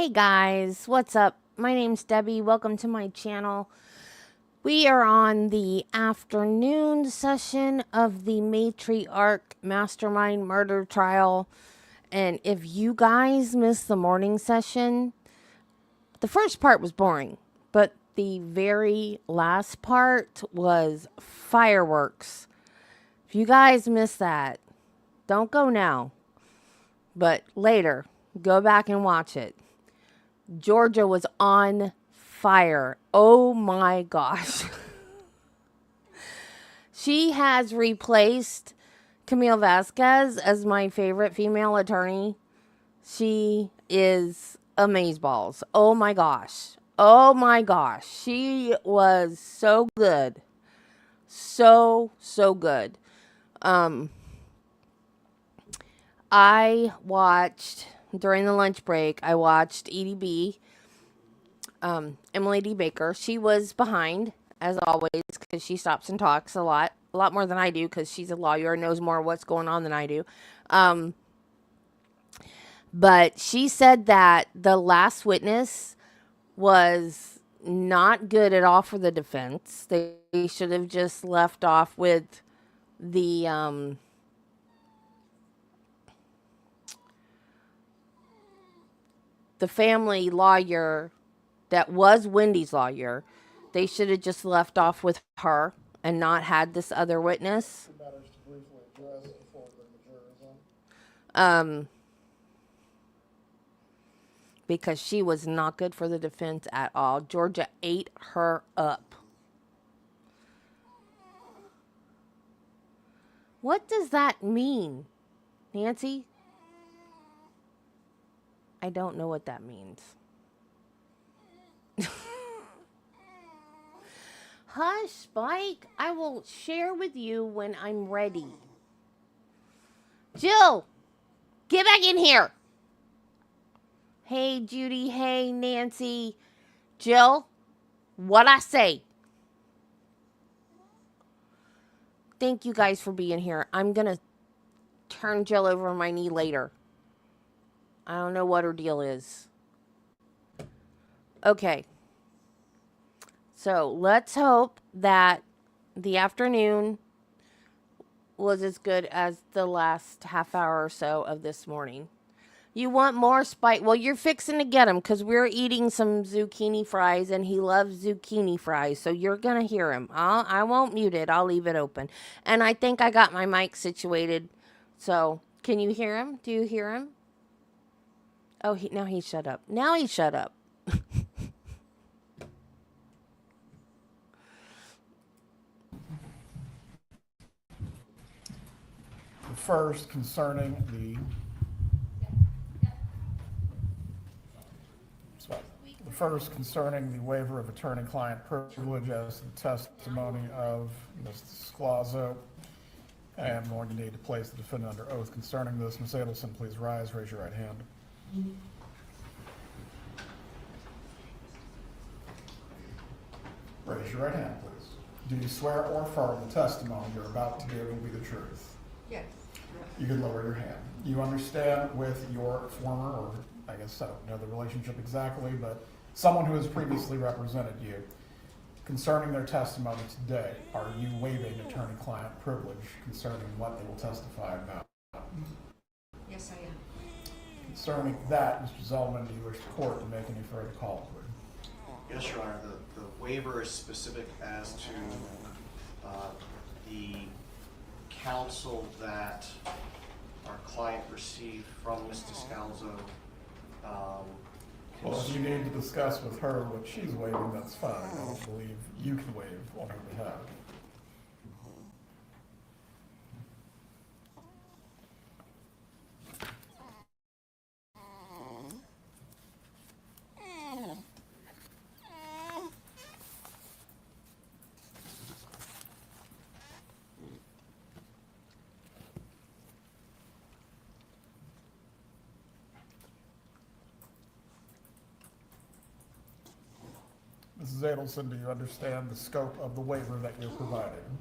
Hey guys, what's up? My name's Debbie. Welcome to my channel. We are on the afternoon session of the Matriarch Mastermind murder trial. And if you guys missed the morning session, the first part was boring, but the very last part was fireworks. If you guys missed that, don't go now, but later, go back and watch it. Georgia was on fire. Oh my gosh. She has replaced Camille Vasquez as my favorite female attorney. She is amazeballs. Oh my gosh. Oh my gosh. She was so good. So good. I watched during the lunch break, I watched EDB, Emily D. Baker. She was behind, as always, because she stops and talks a lot more than I do, because she's a lawyer and knows more what's going on than I do. But she said that the last witness was not good at all for the defense. They should have just left off with the family lawyer that was Wendy's lawyer. They should have just left off with her and not had this other witness. Because she was not good for the defense at all. Georgia ate her up. What does that mean, Nancy? I don't know what that means. Hush, Spike. I will share with you when I'm ready. Jill, get back in here. Hey, Judy. Hey, Nancy. Jill, what I say? Thank you guys for being here. I'm going to turn Jill over on my knee later. I don't know what her deal is. Okay. So let's hope that the afternoon was as good as the last half hour or so of this morning. You want more, Spike? Well, you're fixing to get them because we're eating some zucchini fries and he loves zucchini fries. So you're going to hear him. I won't mute it. I'll leave it open. And I think I got my mic situated. So can you hear him? Do you hear him? Oh, now he shut up. Now he shut up. First, concerning the waiver of attorney-client privilege as the testimony of Ms. Sclazo. I am going to need to place the defendant under oath concerning this. Ms. Adelson, please rise. Raise your right hand. Raise your right hand, please. Do you swear or affirm the testimony you're about to give will be the truth? Yes. You can lower your hand. You understand with your former, or I guess I don't know the relationship exactly, but someone who has previously represented you, concerning their testimony today, are you waiving attorney-client privilege concerning what they will testify about? Yes, I am. Concerning that, Mr. Zellman, do you wish the court to make any further calls? Yes, Your Honor. The waiver is specific as to the counsel that our client received from Mr. Scalzo. Well, if you need to discuss with her what she's waiving, that's fine. I don't believe you can waive on her behalf. Mrs. Adelson, do you understand the scope of the waiver that you're providing?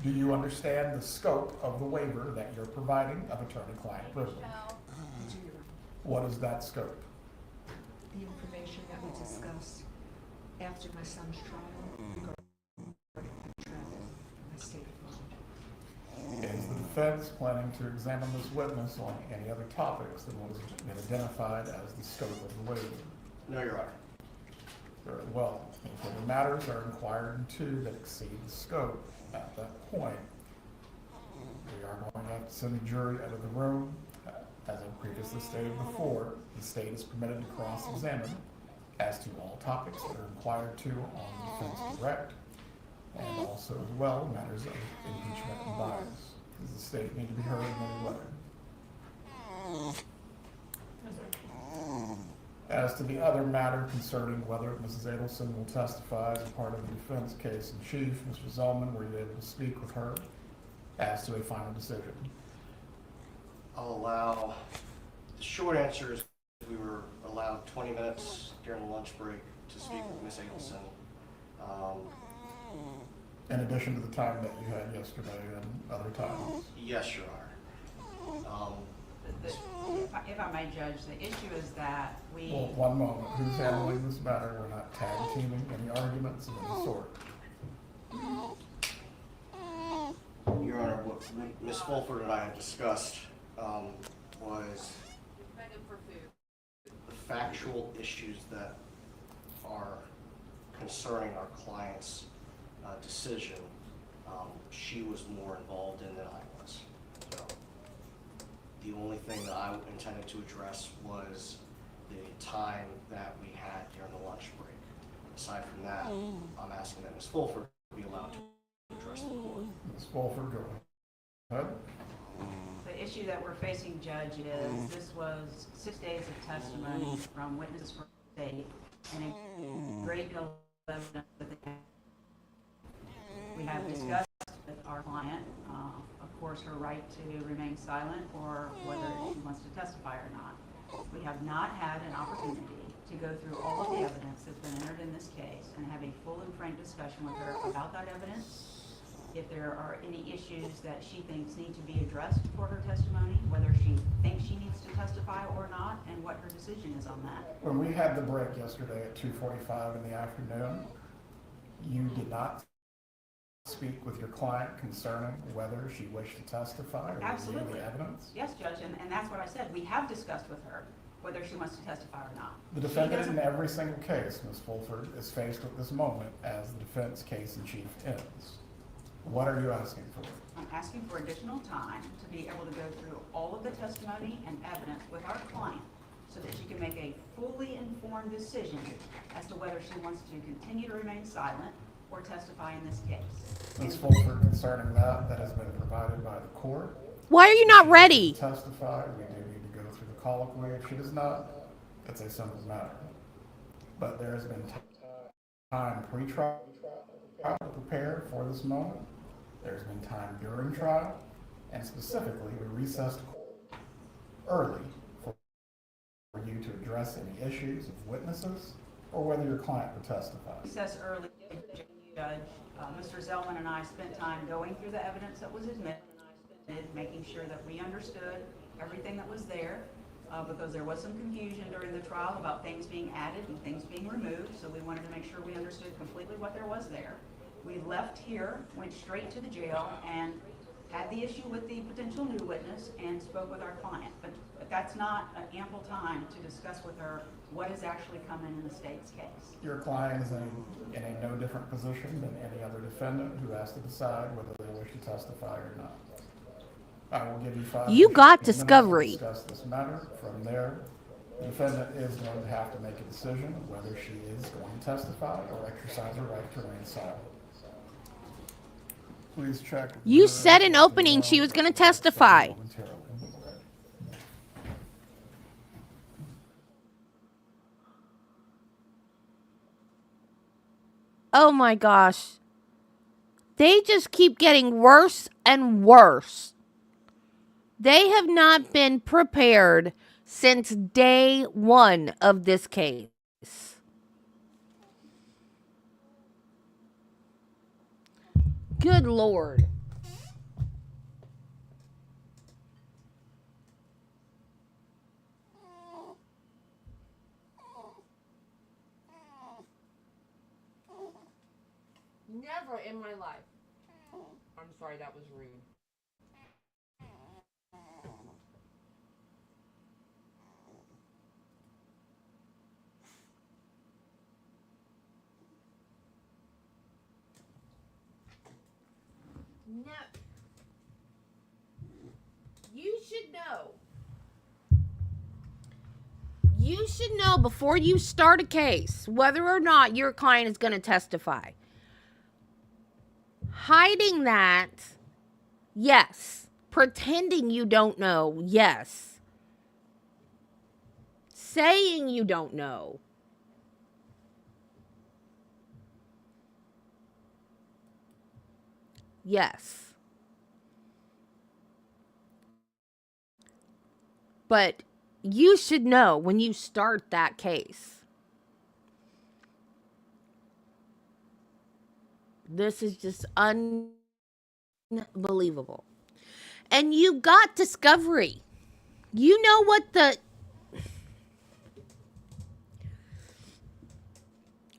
Do you understand the scope of the waiver that you're providing of attorney-client privilege? What is that scope? The information that we discussed after my son's trial regarding my state of mind. Is the defense planning to examine this witness on any other topics than what has been identified as the scope of the waiver? No, Your Honor. Very well. If other matters are inquired into that exceed the scope, at that point, we are going to have to send the jury out of the room. As I previously stated before, the state is permitted to cross-examine as to all topics that are inquired to on the defense direct, and also as well matters of impeachment and bias. Does the state need to be heard in any way? As to the other matter concerning whether Mrs. Adelson will testify as a part of the defense case in chief, Mr. Zellman, were you able to speak with her as to a final decision? I'll allow, the short answer is we were allowed 20 minutes during the lunch break to speak with Ms. Adelson. In addition to the time that you had yesterday and other times? Yes, Your Honor. If I may judge, the issue is that we... Well, one moment. Who's handling this matter? We're not tag teaming any arguments of any sort. Your Honor, what Ms. Fulford and I had discussed was the factual issues that are concerning our client's decision. She was more involved in than I was. So the only thing that I intended to address was the time that we had during the lunch break. Aside from that, I'm asking that Ms. Fulford be allowed to address the board. Ms. Fulford, go ahead. The issue that we're facing, Judge, is this was 6 days of testimony from witnesses for the state and a great deal of evidence that they have. We have discussed with our client, of course, her right to remain silent or whether she wants to testify or not. We have not had an opportunity to go through all of the evidence that's been entered in this case and have a full and frank discussion with her about that evidence. If there are any issues that she thinks need to be addressed for her testimony, whether she thinks she needs to testify or not, and what her decision is on that. When we had the break yesterday at 2:45 in the afternoon, you did not speak with your client concerning whether she wished to testify or review Absolutely. the evidence? Yes, Judge, and that's what I said. We have discussed with her whether she wants to testify or not. The defendant in every single case, Ms. Fulford, is faced with this moment as the defense case in chief ends. What are you asking for? I'm asking for additional time to be able to go through all of the testimony and evidence with our client so that she can make a fully informed decision as to whether she wants to continue to remain silent or testify in this case. Ms. Fulford, concerning that has been provided by the court. Why are you not ready? To testify, we do need to go through the colloquy. If she does not, it's a simple matter. But there has been time pre-trial to prepare for this moment. There's been time during trial, and specifically, we recessed early for you to address any issues of witnesses or whether your client would testify. Recess early, Judge. Mr. Zellman and I spent time going through the evidence that was admitted, making sure that we understood everything that was there, because there was some confusion during the trial about things being added and things being removed, so we wanted to make sure we understood completely what there was there. We left here, went straight to the jail, and had the issue with the potential new witness and spoke with our client. But that's not an ample time to discuss with her what has actually come in the state's case. Your client is in a no different position than any other defendant who has to decide whether they wish to testify or not. I will give you 5 You got minutes to discovery. discuss this matter. From there, the defendant is going to have to make a decision whether she is going to testify or exercise her right to remain silent. Please check. You said in opening she was going to testify. Momentarily. Oh my gosh. They just keep getting worse and worse. They have not been prepared since day one of this case. Good Lord. Never in my life. I'm sorry, that was rude. No. You should know. You should know before you start a case whether or not your client is going to testify. Hiding that, yes. Pretending you don't know, yes. Saying you don't know. Yes. But you should know when you start that case. This is just unbelievable. And you got discovery. You know what the...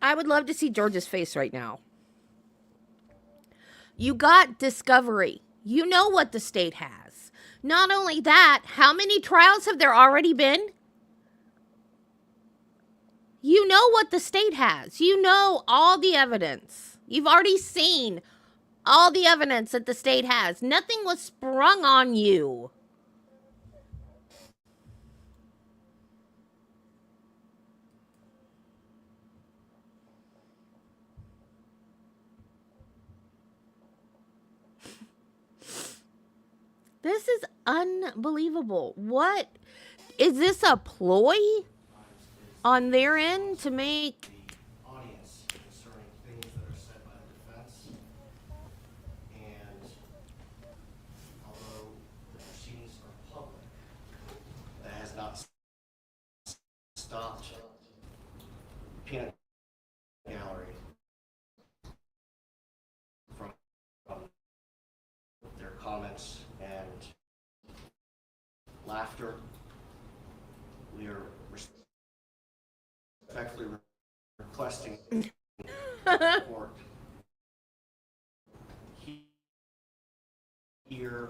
I would love to see George's face right now. You got discovery. You know what the state has. Not only that, how many trials have there already been? You know what the state has. You know all the evidence. You've already seen all the evidence that the state has. Nothing was sprung on you. This is unbelievable. What? Is this a ploy on their end to make... The audience concerning things that are said by the defense. And although the proceedings are public, that has not stopped peanut gallery from their comments and laughter. We are respectfully requesting court here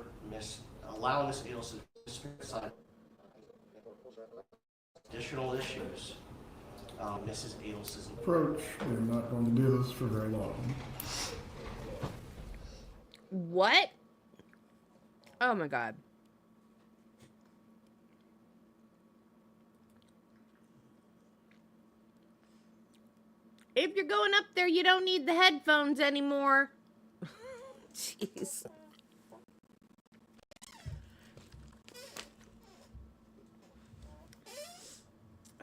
allow Ms. Adelson to speak aside additional issues. Mrs. Adelson's Approach, we're not going to do this for very long. What? Oh my God. If you're going up there, you don't need the headphones anymore. Jeez.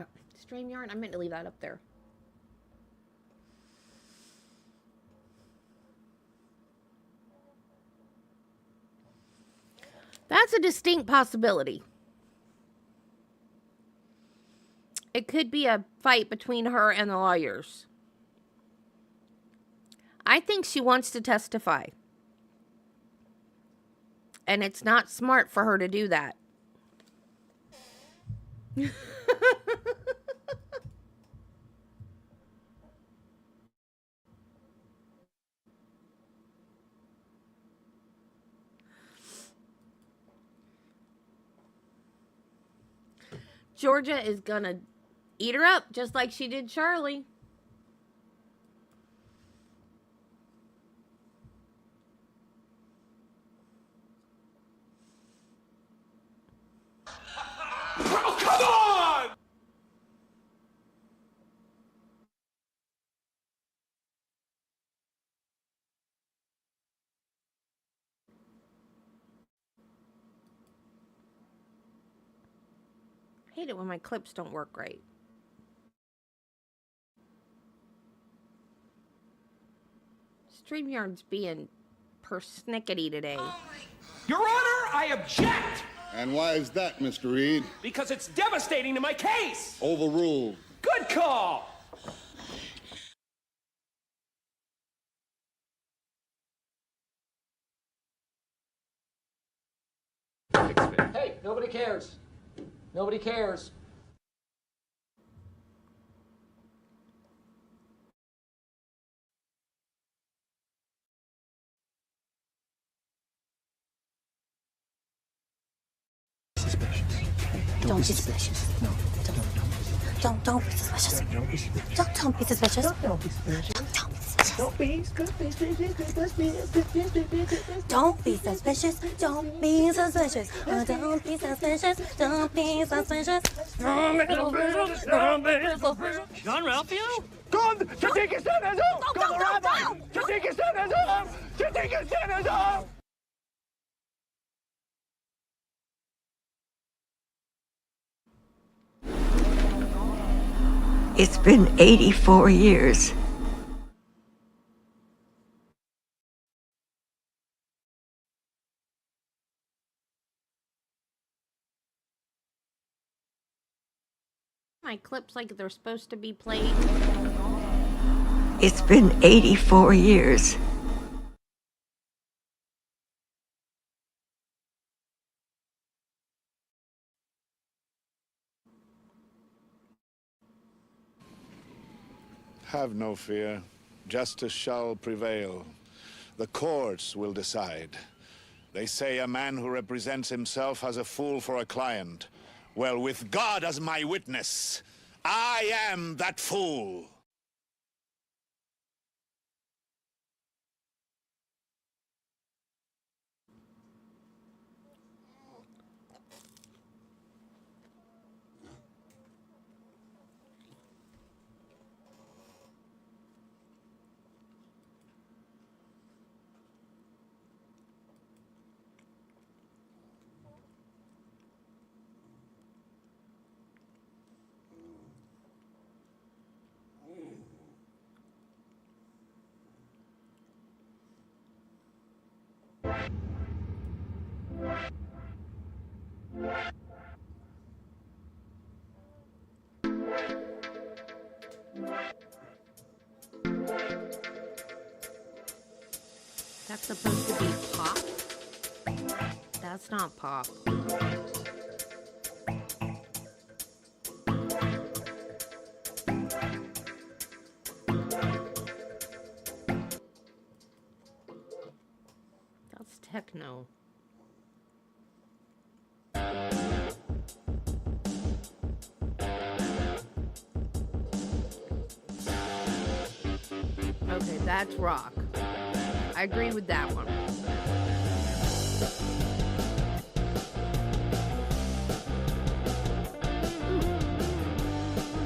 Oh, StreamYard, I meant to leave that up there. That's a distinct possibility. It could be a fight between her and the lawyers. I think she wants to testify. And it's not smart for her to do that. Georgia is gonna eat her up just like she did Charlie. Oh, come on! I hate it when my clips don't work right. StreamYard's being persnickety today. Your Honor, I object! And why is that, Mr. Reed? Because it's devastating to my case! Overruled. Good call! Hey, nobody cares. Nobody cares. Don't be suspicious. No. Don't be suspicious. Don't be suspicious. Don't be suspicious. Don't be suspicious. Don't be suspicious. Don't be suspicious. Don't be suspicious. Don't be suspicious. Don't be suspicious. John Ralphio? Come to take his sentence off! Come the rabbi! To take his sentence off! To take his sentence off! It's been 84 years. My clips like they're supposed to be played. It's been 84 years. Have no fear. Justice shall prevail. The courts will decide. They say a man who represents himself has a fool for a client. Well, with God as my witness, I am that fool. That's supposed to be pop? That's not pop. That's techno. Okay, that's rock. I agree with that one.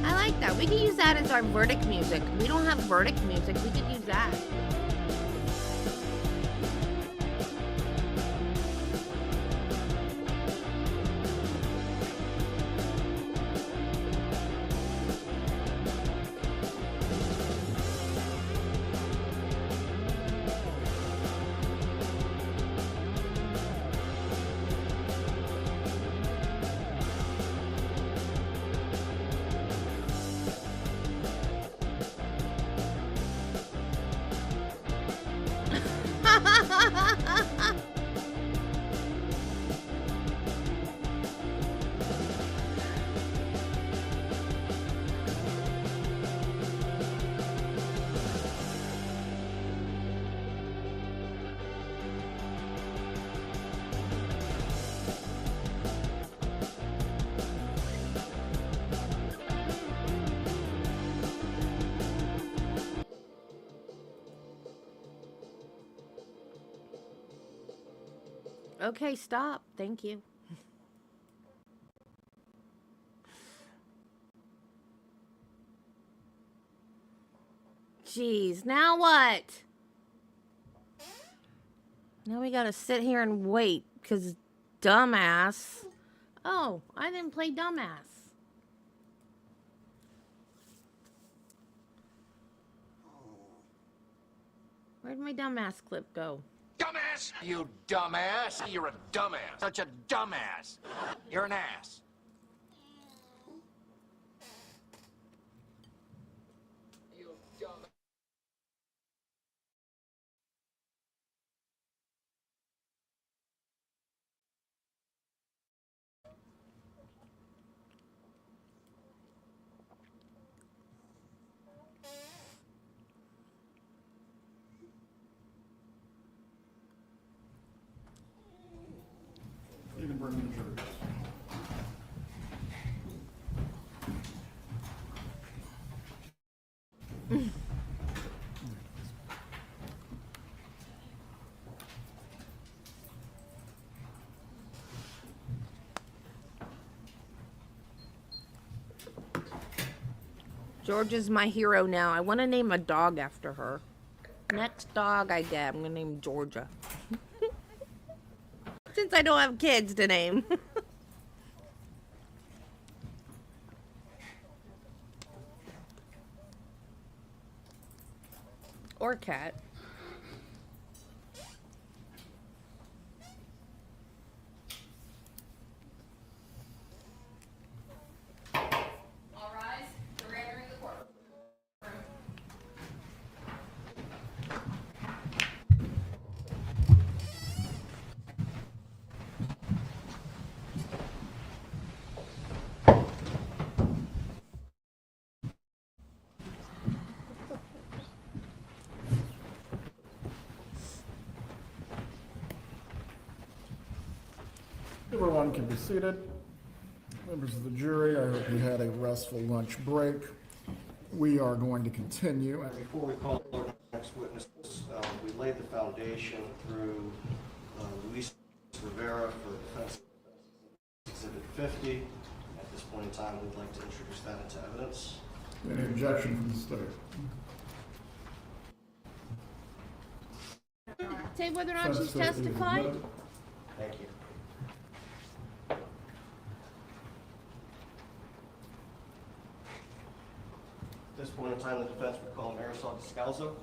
I like that. We could use that as our verdict music. We don't have verdict music. We could use that. Okay, stop. Thank you. Jeez, now what? Now we gotta sit here and wait, because dumbass. Oh, I didn't play dumbass. Where'd my dumbass clip go? Dumbass! You dumbass! You're a dumbass! Such a dumbass! You're an ass! You dumbass! You can bring in juries. Georgia's my hero now. I want to name a dog after her. Next dog I get, I'm going to name Georgia. Since I don't have kids to name. Or cat. All rise. We're entering the courtroom. Everyone can be seated. Members of the jury, I hope you had a restful lunch break. We are going to continue. Before we call our next witness, we laid the foundation through Luis Rivera for defense exhibit 50. At this point in time, we'd like to introduce that into evidence. Any objection from the state? Say whether or not she's Defense statement is testified. admitted. Thank you. At this point in time, the defense would call Marisol Descalzo.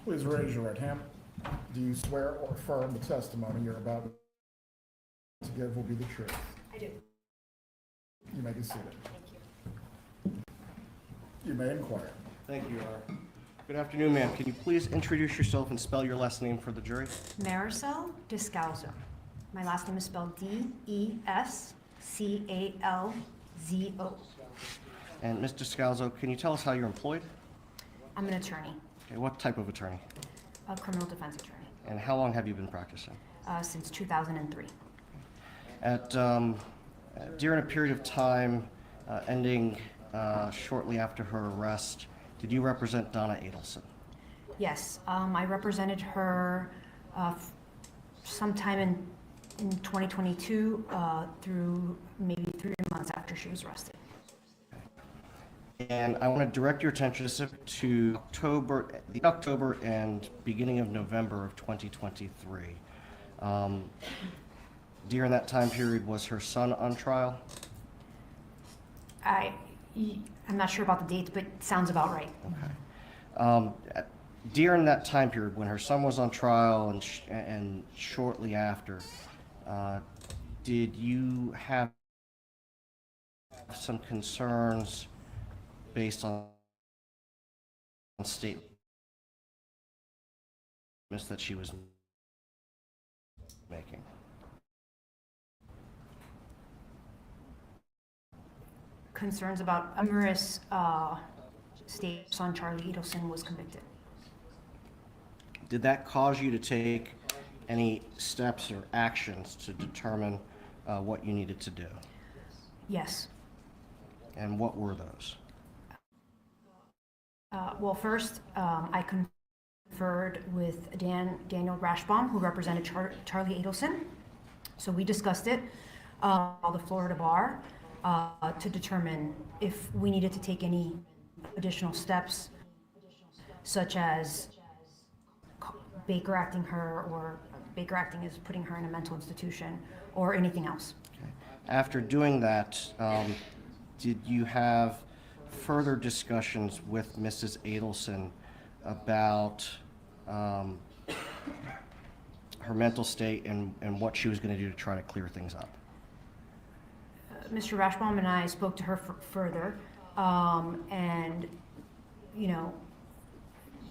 Please raise your right hand. Do you swear or affirm the testimony you're about to give will be the truth? I do. You may be seated. Thank you. You may inquire. Thank you, Your Honor. Good afternoon, ma'am. Can you please introduce yourself and spell your last name for the jury? Marisol Descalzo. My last name is spelled Descalzo. And Ms. Descalzo, can you tell us how you're employed? I'm an attorney, Okay, what type of attorney? a criminal defense attorney, And how long have you been practicing? since 2003. During a period of time ending shortly after her arrest, did you represent Donna Adelson? Yes, I represented her sometime in 2022 through maybe 3 months after she was arrested. And I want to direct your attention to October and beginning of November of 2023. During that time period, was her son on trial? I'm not sure about the dates, but it sounds about right. Okay. During that time period, when her son was on trial and shortly after, did you have some concerns based on statements that she was making? Concerns about numerous states on Charlie Adelson was convicted. Did that cause you to take any steps or actions to determine what you needed to do? Yes. And what were those? Well, first, I conferred with Daniel Rashbaum, who represented Charlie Adelson. So we discussed it, the Florida bar, to determine if we needed to take any additional steps, such as Baker acting her, or Baker acting is putting her in a mental institution, or anything else. Okay. After doing that, did you have further discussions with Mrs. Adelson about her mental state and what she was going to do to try to clear things up? Mr. Rashbaum and I spoke to her further, and, you know,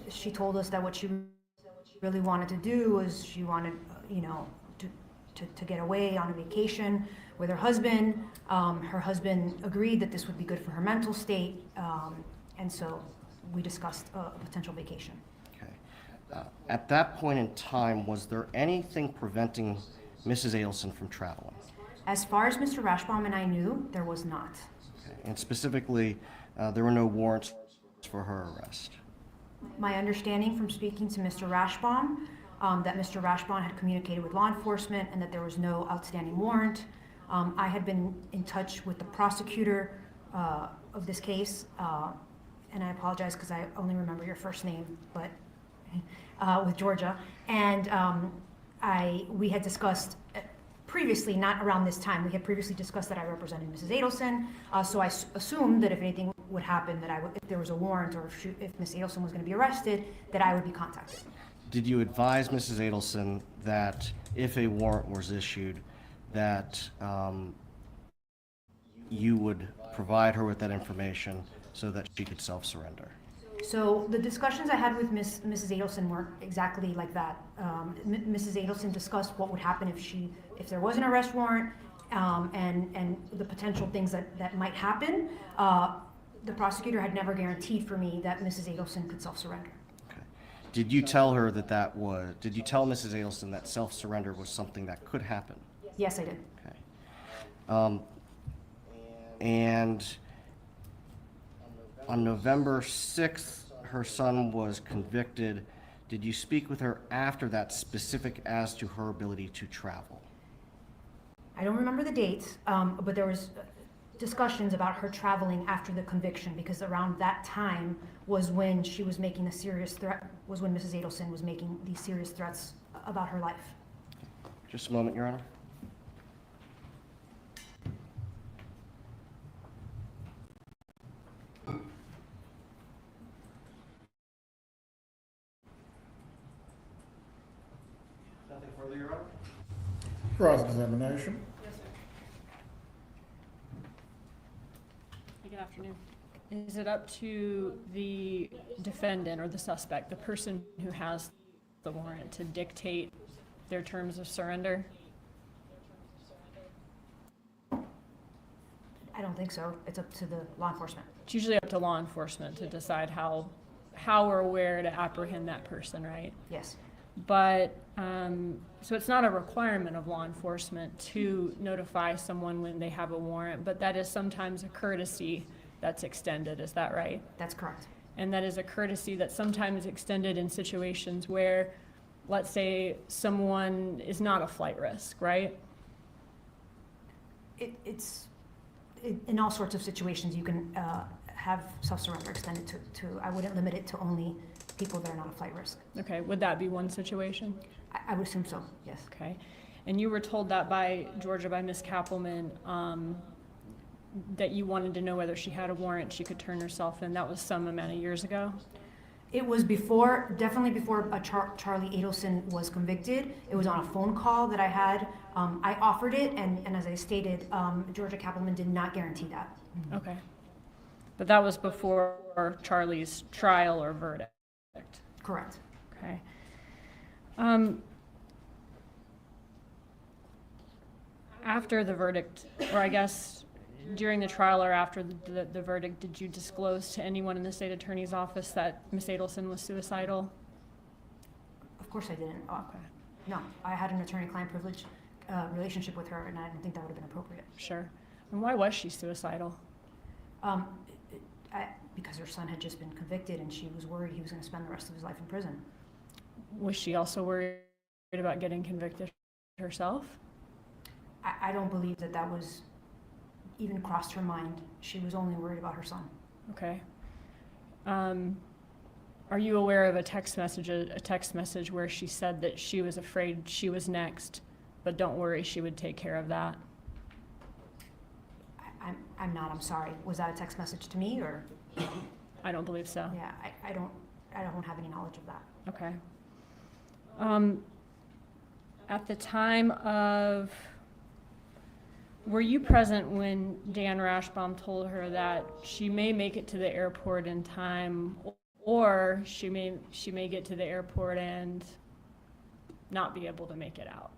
she told us that what she really wanted to do was she wanted, you know, to get away on a vacation with her husband. Her husband agreed that this would be good for her mental state, and so we discussed a potential vacation. Okay. At that point in time, was there anything preventing Mrs. Adelson from traveling? As far as Mr. Rashbaum and I knew, there was not. Okay. And specifically, there were no warrants for her arrest. My understanding from speaking to Mr. Rashbaum, that Mr. Rashbaum had communicated with law enforcement and that there was no outstanding warrant. I had been in touch with the prosecutor of this case, and I apologize because I only remember your first name, but with Georgia. And we had discussed previously, not around this time, we had previously discussed that I represented Mrs. Adelson, so I assumed that if anything would happen, that if there was a warrant or if Ms. Adelson was going to be arrested, that I would be contacted. Did you advise Mrs. Adelson that if a warrant was issued, that you would provide her with that information so that she could self-surrender? So the discussions I had with Mrs. Adelson weren't exactly like that. Mrs. Adelson discussed what would happen if there was an arrest warrant, and the potential things that might happen. The prosecutor had never guaranteed for me that Mrs. Adelson could self-surrender. Okay. Did you tell her did you tell Mrs. Adelson that self-surrender was something that could happen? Yes, I did. Okay. And on November 6th, her son was convicted. Did you speak with her after that, specific as to her ability to travel? I don't remember the dates, but there was discussions about her traveling after the conviction, because around that time was when she was making the serious threat, was when Mrs. Adelson was making these serious threats about her life. Just a moment, Your Honor. Nothing further, Your Honor? Cross-examination. Good afternoon. Is it up to the defendant or the suspect, the person who has the warrant, to dictate their terms of surrender? I don't think so. It's up to the law enforcement. It's usually up to law enforcement to decide how or where to apprehend that person, right? Yes. But, so it's not a requirement of law enforcement to notify someone when they have a warrant, but that is sometimes a courtesy that's extended, is that right? That's correct. And that is a courtesy that's sometimes extended in situations where, let's say, someone is not a flight risk, right? It's in all sorts of situations you can have self-surrender extended to. I wouldn't limit it to only people that are not a flight risk. Okay, would that be one situation? I would assume so, yes. Okay, and you were told that by Georgia, by Ms. Kappelman, that you wanted to know whether she had a warrant, she could turn herself in. That was some amount of years ago? It was before, definitely before Charlie Adelson was convicted. It was on a phone call that I had. I offered it, and as I stated, Georgia Kappelman did not guarantee that. Okay. But that was before Charlie's trial or verdict? Correct. Okay. After the verdict, or I guess during the trial or after the verdict, did you disclose to anyone in the state attorney's office that Ms. Adelson was suicidal? Of course I didn't. Okay. No, I had an attorney-client privilege relationship with her, and I didn't think that would have been appropriate. Sure. And why was she suicidal? Because her son had just been convicted, and she was worried he was going to spend the rest of his life in prison. Was she also worried about getting convicted herself? I don't believe that was even crossed her mind. She was only worried about her son. Okay. Are you aware of a text message where she said that she was afraid she was next, but don't worry, she would take care of that? I'm not, I'm sorry. Was that a text message to me, or? I don't believe so. Yeah, I don't have any knowledge of that. Okay. At the time of, were you present when Dan Rashbaum told her that she may make it to the airport in time, or she may get to the airport and not be able to make it out?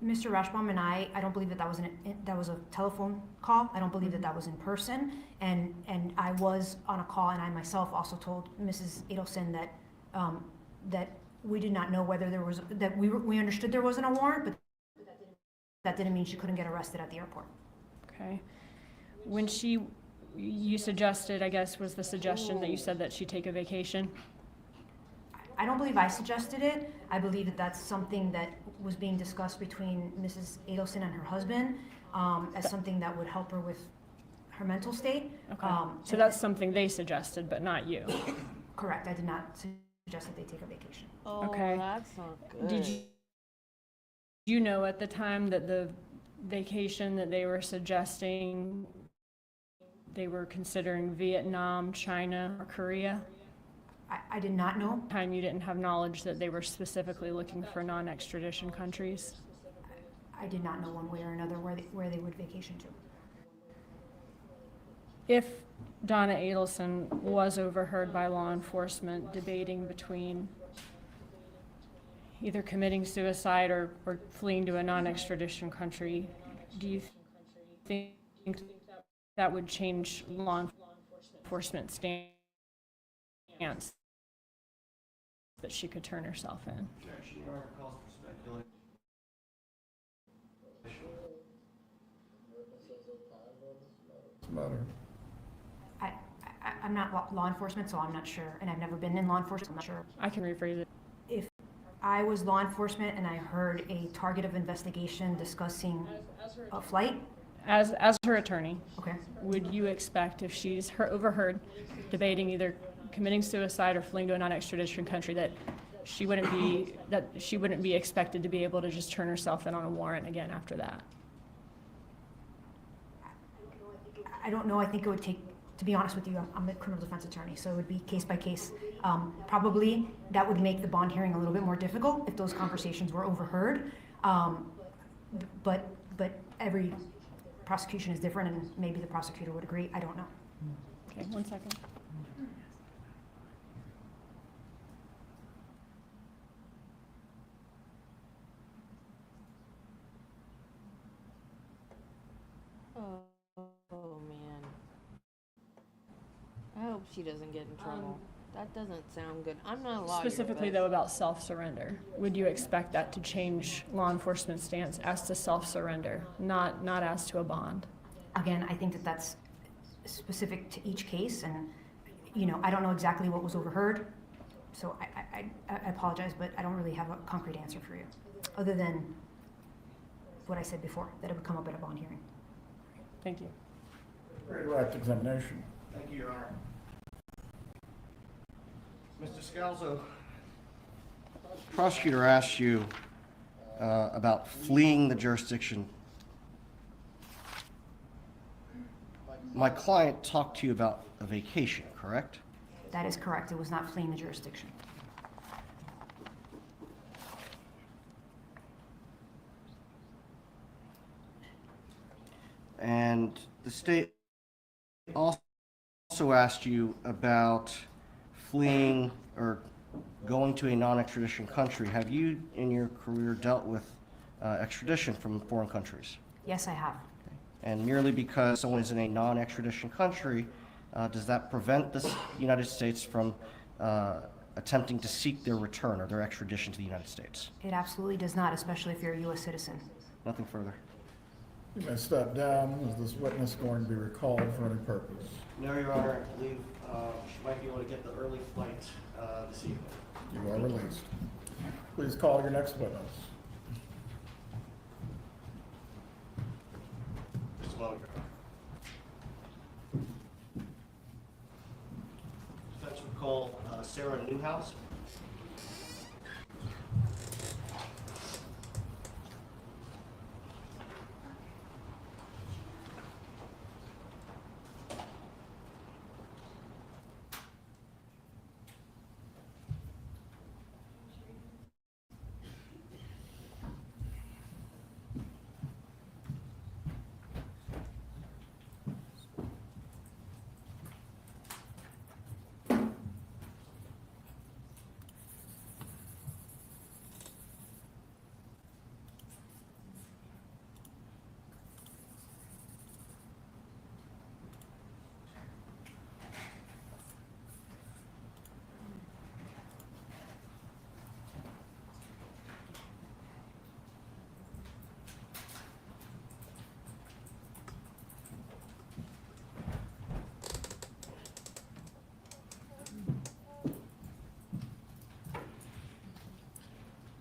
Mr. Rashbaum and I don't believe that that was a telephone call. I don't believe that that was in person. And I was on a call, and I myself also told Mrs. Adelson that, that we did not know whether there was, that we understood there wasn't a warrant, but that didn't mean she couldn't get arrested at the airport. Okay. When you suggested, I guess, was the suggestion that you said that she take a vacation? I don't believe I suggested it. I believe that that's something that was being discussed between Mrs. Adelson and her husband, as something that would help her with her mental state. Okay. So that's something they suggested, but not you? Correct. I did not suggest that they take a vacation. Oh, Okay. that's not good. Did you know at the time that the vacation that they were suggesting, they were considering Vietnam, China, or Korea? I did not know. Time you didn't have knowledge that they were specifically looking for non-extradition countries? I did not know one way or another where they would vacation to. If Donna Adelson was overheard by law enforcement debating between either committing suicide or fleeing to a non-extradition country, do you think that would change law enforcement stance that she could turn herself in? I'm not law enforcement, so I'm not sure, and I've never been in law enforcement, I'm not sure. I can rephrase it. If I was law enforcement and I heard a target of investigation discussing a flight. As her attorney, okay, would you expect if she's overheard debating either committing suicide or fleeing to a non-extradition country that she wouldn't be expected to be able to just turn herself in on a warrant again after that? I don't know. I think it would take, to be honest with you, I'm a criminal defense attorney, so it would be case by case. Probably that would make the bond hearing a little bit more difficult if those conversations were overheard. But every prosecution is different, and maybe the prosecutor would agree. I don't know. Okay, 1 second. Oh man. I hope she doesn't get in trouble. That doesn't sound good. I'm not a lawyer. Specifically, though, about self-surrender. Would you expect that to change law enforcement stance as to self-surrender, not as to a bond? Again, I think that that's specific to each case, and I don't know exactly what was overheard, so I apologize, but I don't really have a concrete answer for you, other than what I said before, that it would come up at a bond hearing. Thank you. Direct examination. Thank you, Your Honor. Mr. Scalzo, prosecutor asked you about fleeing the jurisdiction. My client talked to you about a vacation, correct? That is correct. It was not fleeing the jurisdiction. And the state also asked you about fleeing or going to a non-extradition country. Have you, in your career, dealt with extradition from foreign countries? Yes, I have. And merely because someone is in a non-extradition country, does that prevent the United States from attempting to seek their return or their extradition to the United States? It absolutely does not, especially if you're a U.S. citizen. Nothing further. You may step down. Is this witness going to be recalled for any purpose? No, Your Honor. I believe she might be able to get the early flight this evening. You are released. Please call your next witness. Mr. Monaco. Defense would call Sarah Newhouse.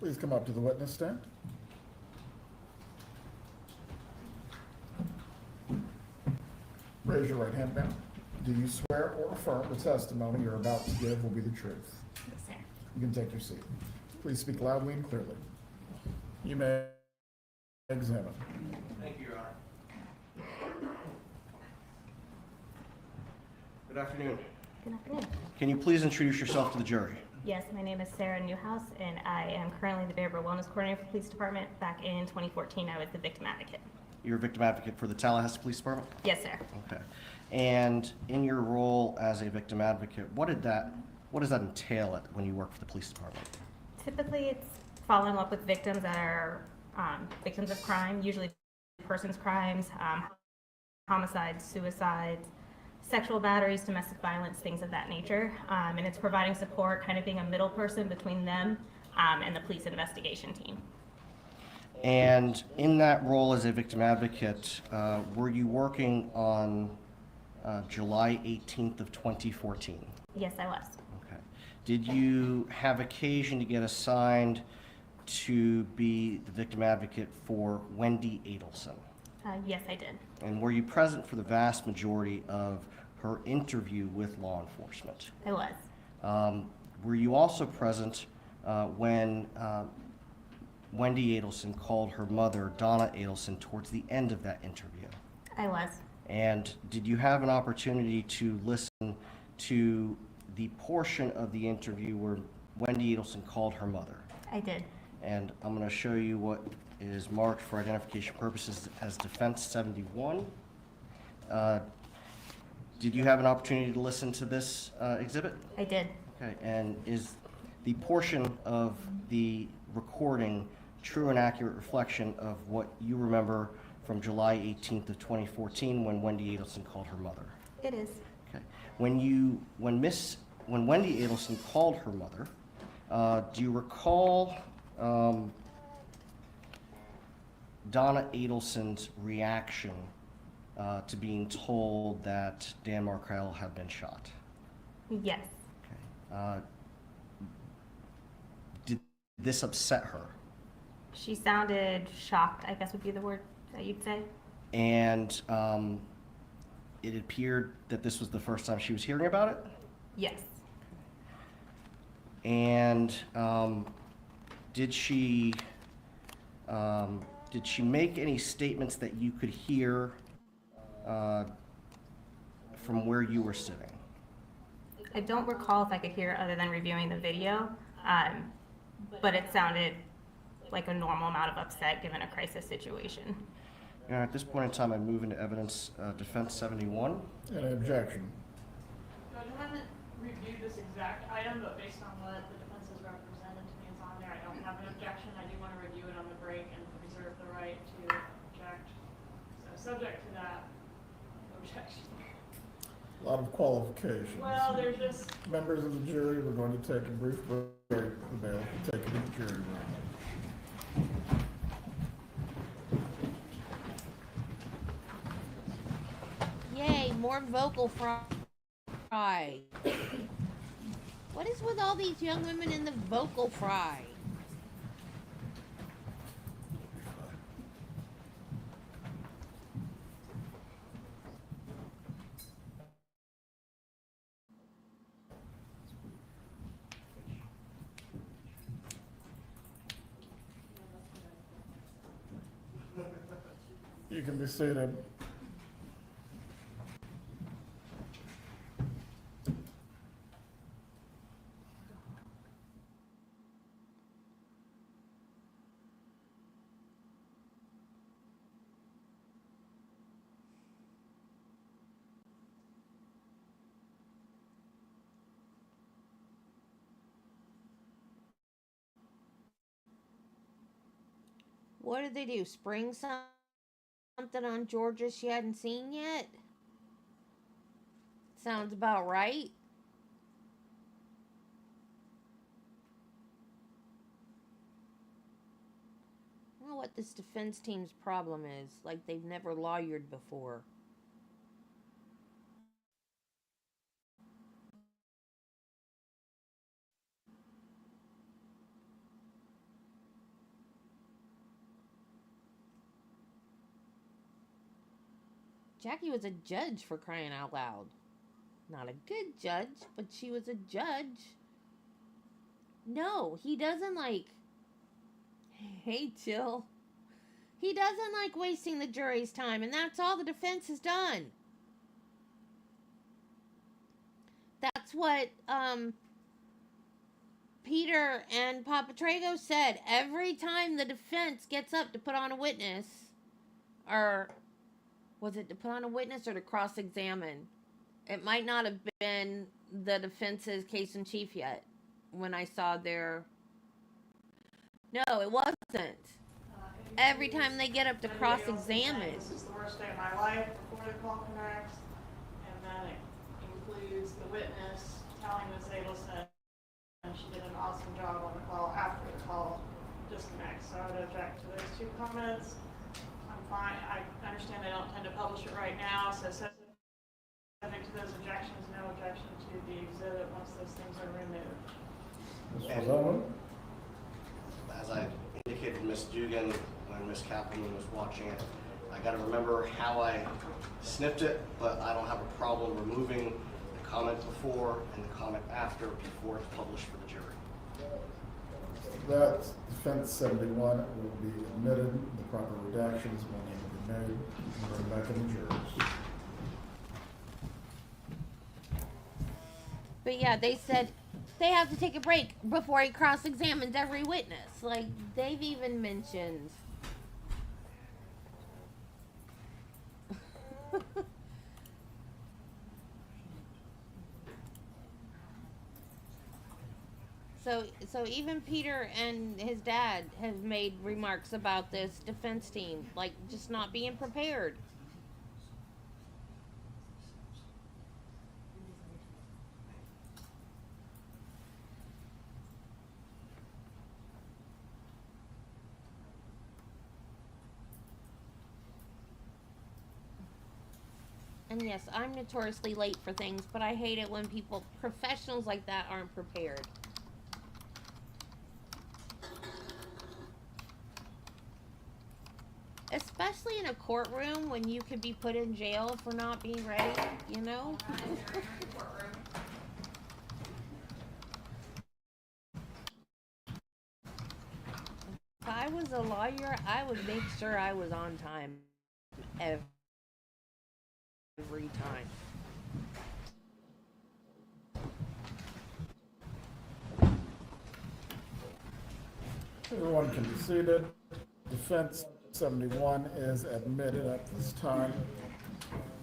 Please come up to the witness stand. Raise your right hand now. Do you swear or affirm the testimony you're about to give will be the truth? Yes, sir. You can take your seat. Please speak loudly and clearly. You may examine. Thank you, Your Honor. Good afternoon. Good afternoon. Can you please introduce yourself to the jury? Yes, my name is Sarah Newhouse, and I am currently the Behavioral Wellness Coordinator for the Police Department. Back in 2014, I was the victim advocate. You're a victim advocate for the Tallahassee Police Department? Yes, sir. Okay. And in your role as a victim advocate, what does that entail when you work for the police department? Typically, it's following up with victims that are victims of crime, usually persons crimes, homicides, suicides, sexual batteries, domestic violence, things of that nature. And it's providing support, kind of being a middle person between them and the police investigation team. And in that role as a victim advocate, were you working on July 18th of 2014? Yes, I was. Okay. Did you have occasion to get assigned to be the victim advocate for Wendy Adelson? Yes, I did. And were you present for the vast majority of her interview with law enforcement? I was. Were you also present when Wendy Adelson called her mother, Donna Adelson, towards the end of that interview? I was. And did you have an opportunity to listen to the portion of the interview where Wendy Adelson called her mother? I did. And I'm going to show you what is marked for identification purposes as Defense 71. Did you have an opportunity to listen to this exhibit? I did. Okay, and is the portion of the recording true and accurate reflection of what you remember from July 18th of 2014 when Wendy Adelson called her mother? It is. Okay. When Wendy Adelson called her mother, do you recall Donna Adelson's reaction to being told that Dan Markell had been shot? Yes. Okay. Did this upset her? She sounded shocked, I guess would be the word that you'd say. And it appeared that this was the first time she was hearing about it? Yes. And did she make any statements that you could hear from where you were sitting? I don't recall if I could hear it other than reviewing the video, but it sounded like a normal amount of upset given a crisis situation. And at this point in time, I move into evidence Defense 71. Any objection? Judge, I haven't reviewed this exact item, but based on what the defense has represented to me is on there, I don't have an objection. I do want to review it on the break and reserve the right to object. So subject to that, objection. A lot of qualifications. Well, there's just... Members of the jury, we're going to take a brief break. The bailiff will take it to the jury room. Yay, more vocal fry. What is with all these young women in the vocal fry? You can be seated. What did they do? Spring something on Georgia she hadn't seen yet? Sounds about right. I don't know what this defense team's problem is. Like they've never lawyered before. Jackie was a judge, for crying out loud. Not a good judge, but she was a judge. No, he doesn't like... Hey, chill. He doesn't like wasting the jury's time, and that's all the defense has done. That's what, Peter and Papa Trago said. Every time the defense gets up to put on a witness, or was it to put on a witness or to cross-examine? It might not have been the defense's case in chief yet when I saw their... No, it wasn't. Every time they get up to cross-examine. This is the worst day of my life before the call connects. And then it includes the witness telling Ms. Adelson she did an awesome job on the call after the call disconnects. So I would object to those two comments. I'm fine. I understand they don't tend to publish it right now. So subject to those objections, no objection to the exhibit once those things are removed. As I indicated to Ms. Dugan when Ms. Kaplan was watching it, I got to remember how I snipped it, but I don't have a problem removing the comment before and the comment after before it's published for the jury. That defense 71 will be admitted. The proper redactions will need to be made. You can bring back in the jurors. But yeah, they said they have to take a break before he cross-examines every witness. Like, they've even mentioned... So even Peter and his dad have made remarks about this defense team, like just not being prepared. And yes, I'm notoriously late for things, but I hate it when professionals like that aren't prepared. Especially in a courtroom when you could be put in jail for not being ready, you know? If I was a lawyer, I would make sure I was on time every time. Everyone can be seated. Defense 71 is admitted at this time.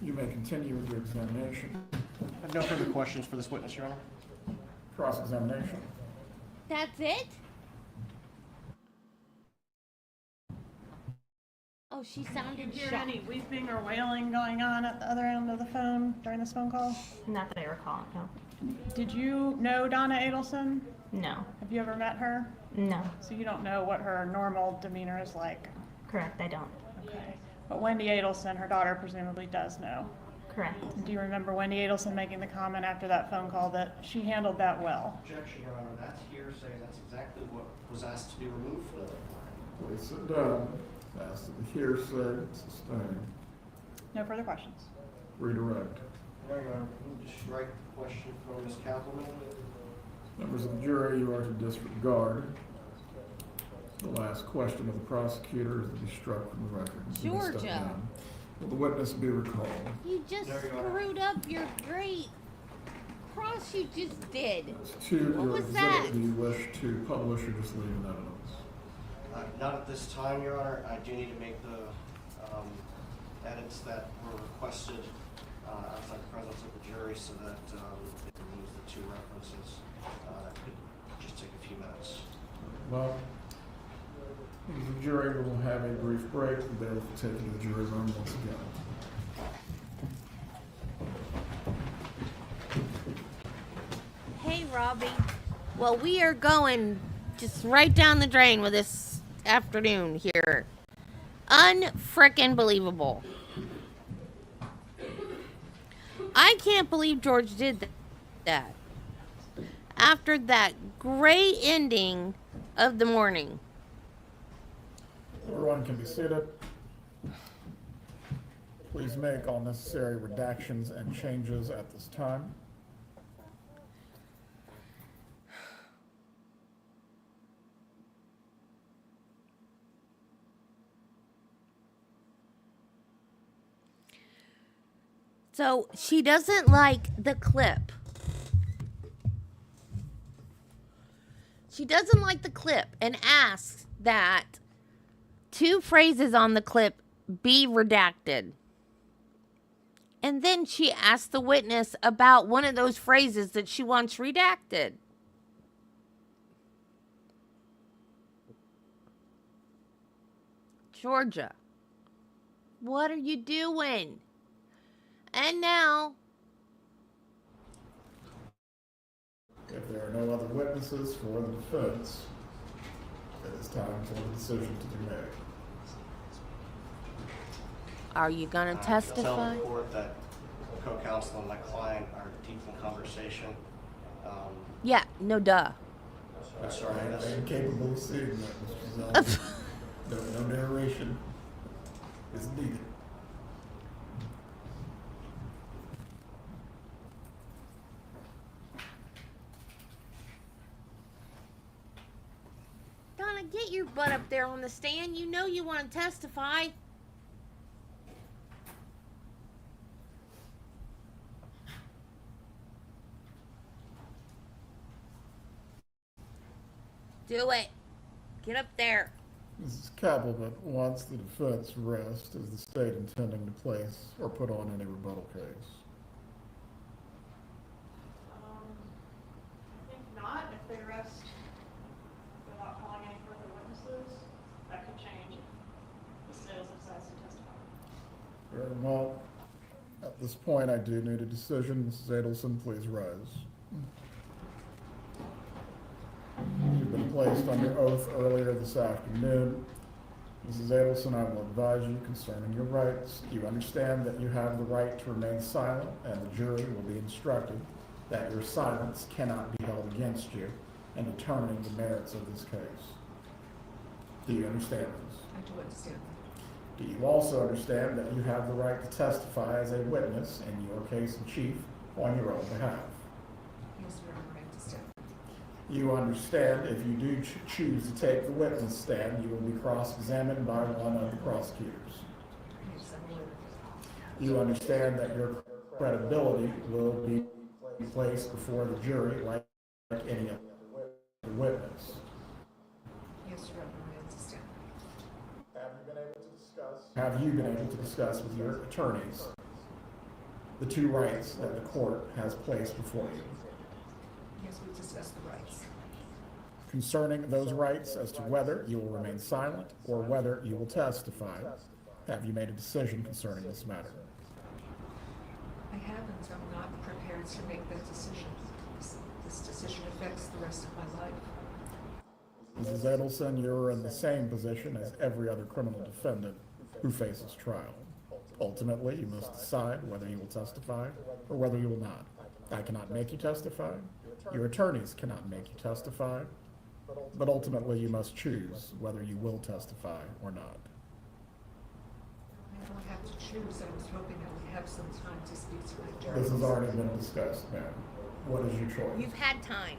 You may continue with your examination. I have no further questions for this witness, Your Honor. Cross-examination. That's it? Oh, she sounded Did you hear shocked. any weeping or wailing going on at the other end of the phone during this phone call? Not that I recall, no. Did you know Donna Adelson? No. Have you ever met her? No. So you don't know what her normal demeanor is like? Correct, I don't. Okay. But Wendy Adelson, her daughter, presumably does know? Correct. Do you remember Wendy Adelson making the comment after that phone call that she handled that well? Objection, Your Honor. That's hearsay. That's exactly what was asked to be removed from the Please sit down. As to the hearsay, sustain. No further questions. Redirect. Your Honor, can you just strike the question from Ms. Kaplan? Members of the jury, you are to disregard. The last question of the prosecutor is to be struck from the record. You may step Georgia. down. Will the witness be recalled? You just screwed up your great cross you just did. To What your was exhibit, that? do you wish to publish or just leave in evidence? Not at this time, Your Honor. I do need to make the edits that were requested outside the presence of the jury so that it removes the two references. That could just take a few minutes. Well, the jury will have a brief break. They will take you to the jury room once again. Hey, Robbie. Well, we are going just right down the drain with this afternoon here. Unfrickin' believable. I can't believe George did that. After that great ending of the morning. Everyone can be seated. Please Please make all necessary redactions and changes at this time. So she doesn't like the clip. She doesn't like the clip and asks that 2 phrases on the clip be redacted. And then she asks the witness about one of those phrases that she wants redacted. Georgia, what are you doing? And now, If there are no other witnesses for the defense, it is time for the decision to be made. are you going to I can testify? tell the court that co-counsel and my client are deep in conversation. Yeah, no duh. I'm sorry, I that's- am capable of seeing that, Mr. Zell. No narration is needed. Donna, get your butt up there on the stand. You know you want to testify. Do it. Get up there. Mrs. Kappelman wants the defense rest. Is the state intending to place or put on any rebuttal case? I think not. If they rest without calling any further witnesses, that could change if the state decides to testify. Very well. At this point, I do need a decision. Mrs. Adelson, please rise. You've been placed under oath earlier this afternoon. Mrs. Adelson, I will advise you concerning your rights. You understand that you have the right to remain silent, and the jury will be instructed that your silence cannot be held against you in determining the merits of this case. Do you understand this? I do understand. Do you also understand that you have the right to testify as a witness in your case in chief on your own behalf? Yes, Your Honor, I understand. You understand if you do choose to take the witness stand, you will be cross-examined by one of the prosecutors. Yes, I'm aware. You understand that your credibility will be placed before the jury like any other witness. Yes, Your Honor, I understand. Have you been able to discuss with your attorneys the 2 rights that the court has placed before you? Yes, we discussed the rights. Concerning those rights as to whether you will remain silent or whether you will testify, have you made a decision concerning this matter? I haven't. I'm not prepared to make that decision. This decision affects the rest of my life. Mrs. Adelson, you're in the same position as every other criminal defendant who faces trial. Ultimately, you must decide whether you will testify or whether you will not. I cannot make you testify. Your attorneys cannot make you testify. But ultimately, you must choose whether you will testify or not. I don't have to choose. I was hoping I would have some time to speak to my attorney. This has already been discussed, ma'am. What is your choice? You've had time.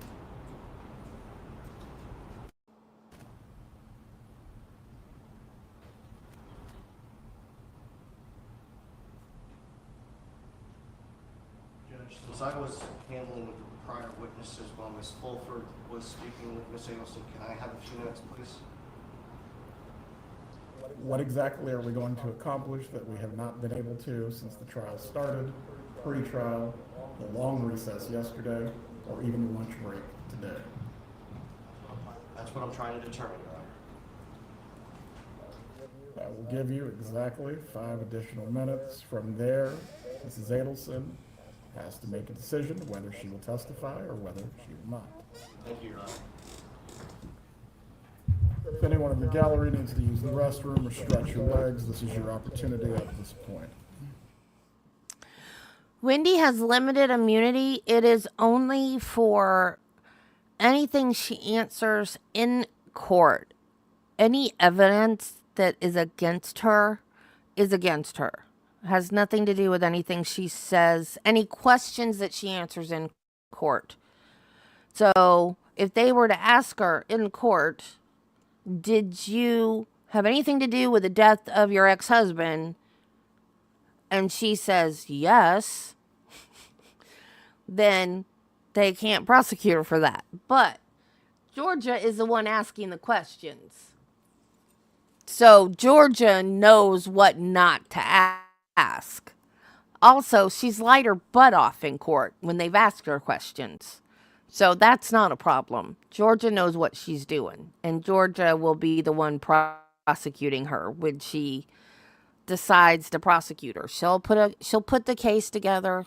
Judge, since I was handling the prior witnesses while Ms. Fulford was speaking with Ms. Adelson, can I have a few minutes, please? What exactly are we going to accomplish that we have not been able to since the trial started, pre-trial, the long recess yesterday, or even the lunch break today? That's what I'm trying to determine, Your Honor. I will give you exactly 5 additional minutes. From there, Mrs. Adelson has to make a decision whether she will testify or whether she will not. Thank you, Your Honor. If anyone in the gallery needs to use the restroom or stretch your legs, this is your opportunity at this point. Wendy has limited immunity. It is only for anything she answers in court. Any evidence that is against her is against her. Has nothing to do with anything she says, any questions that she answers in court. So if they were to ask her in court, did you have anything to do with the death of your ex-husband? And she says yes, then they can't prosecute her for that. But Georgia is the one asking the questions. So Georgia knows what not to ask. Also, she's lied her butt off in court when they've asked her questions. So that's not a problem. Georgia knows what she's doing. And Georgia will be the one prosecuting her when she decides to prosecute her. She'll put the case together.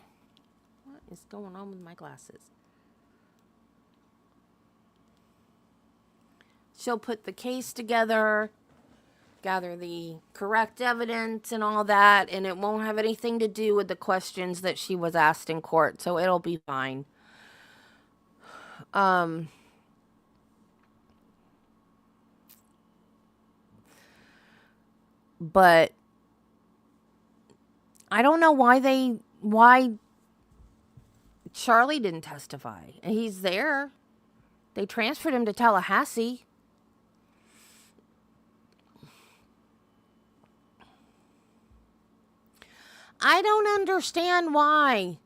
What is going on with my glasses? She'll put the case together, gather the correct evidence and all that, and it won't have anything to do with the questions that she was asked in court, so it'll be fine. But I don't know why Charlie didn't testify. He's there. They transferred him to Tallahassee. I don't understand why.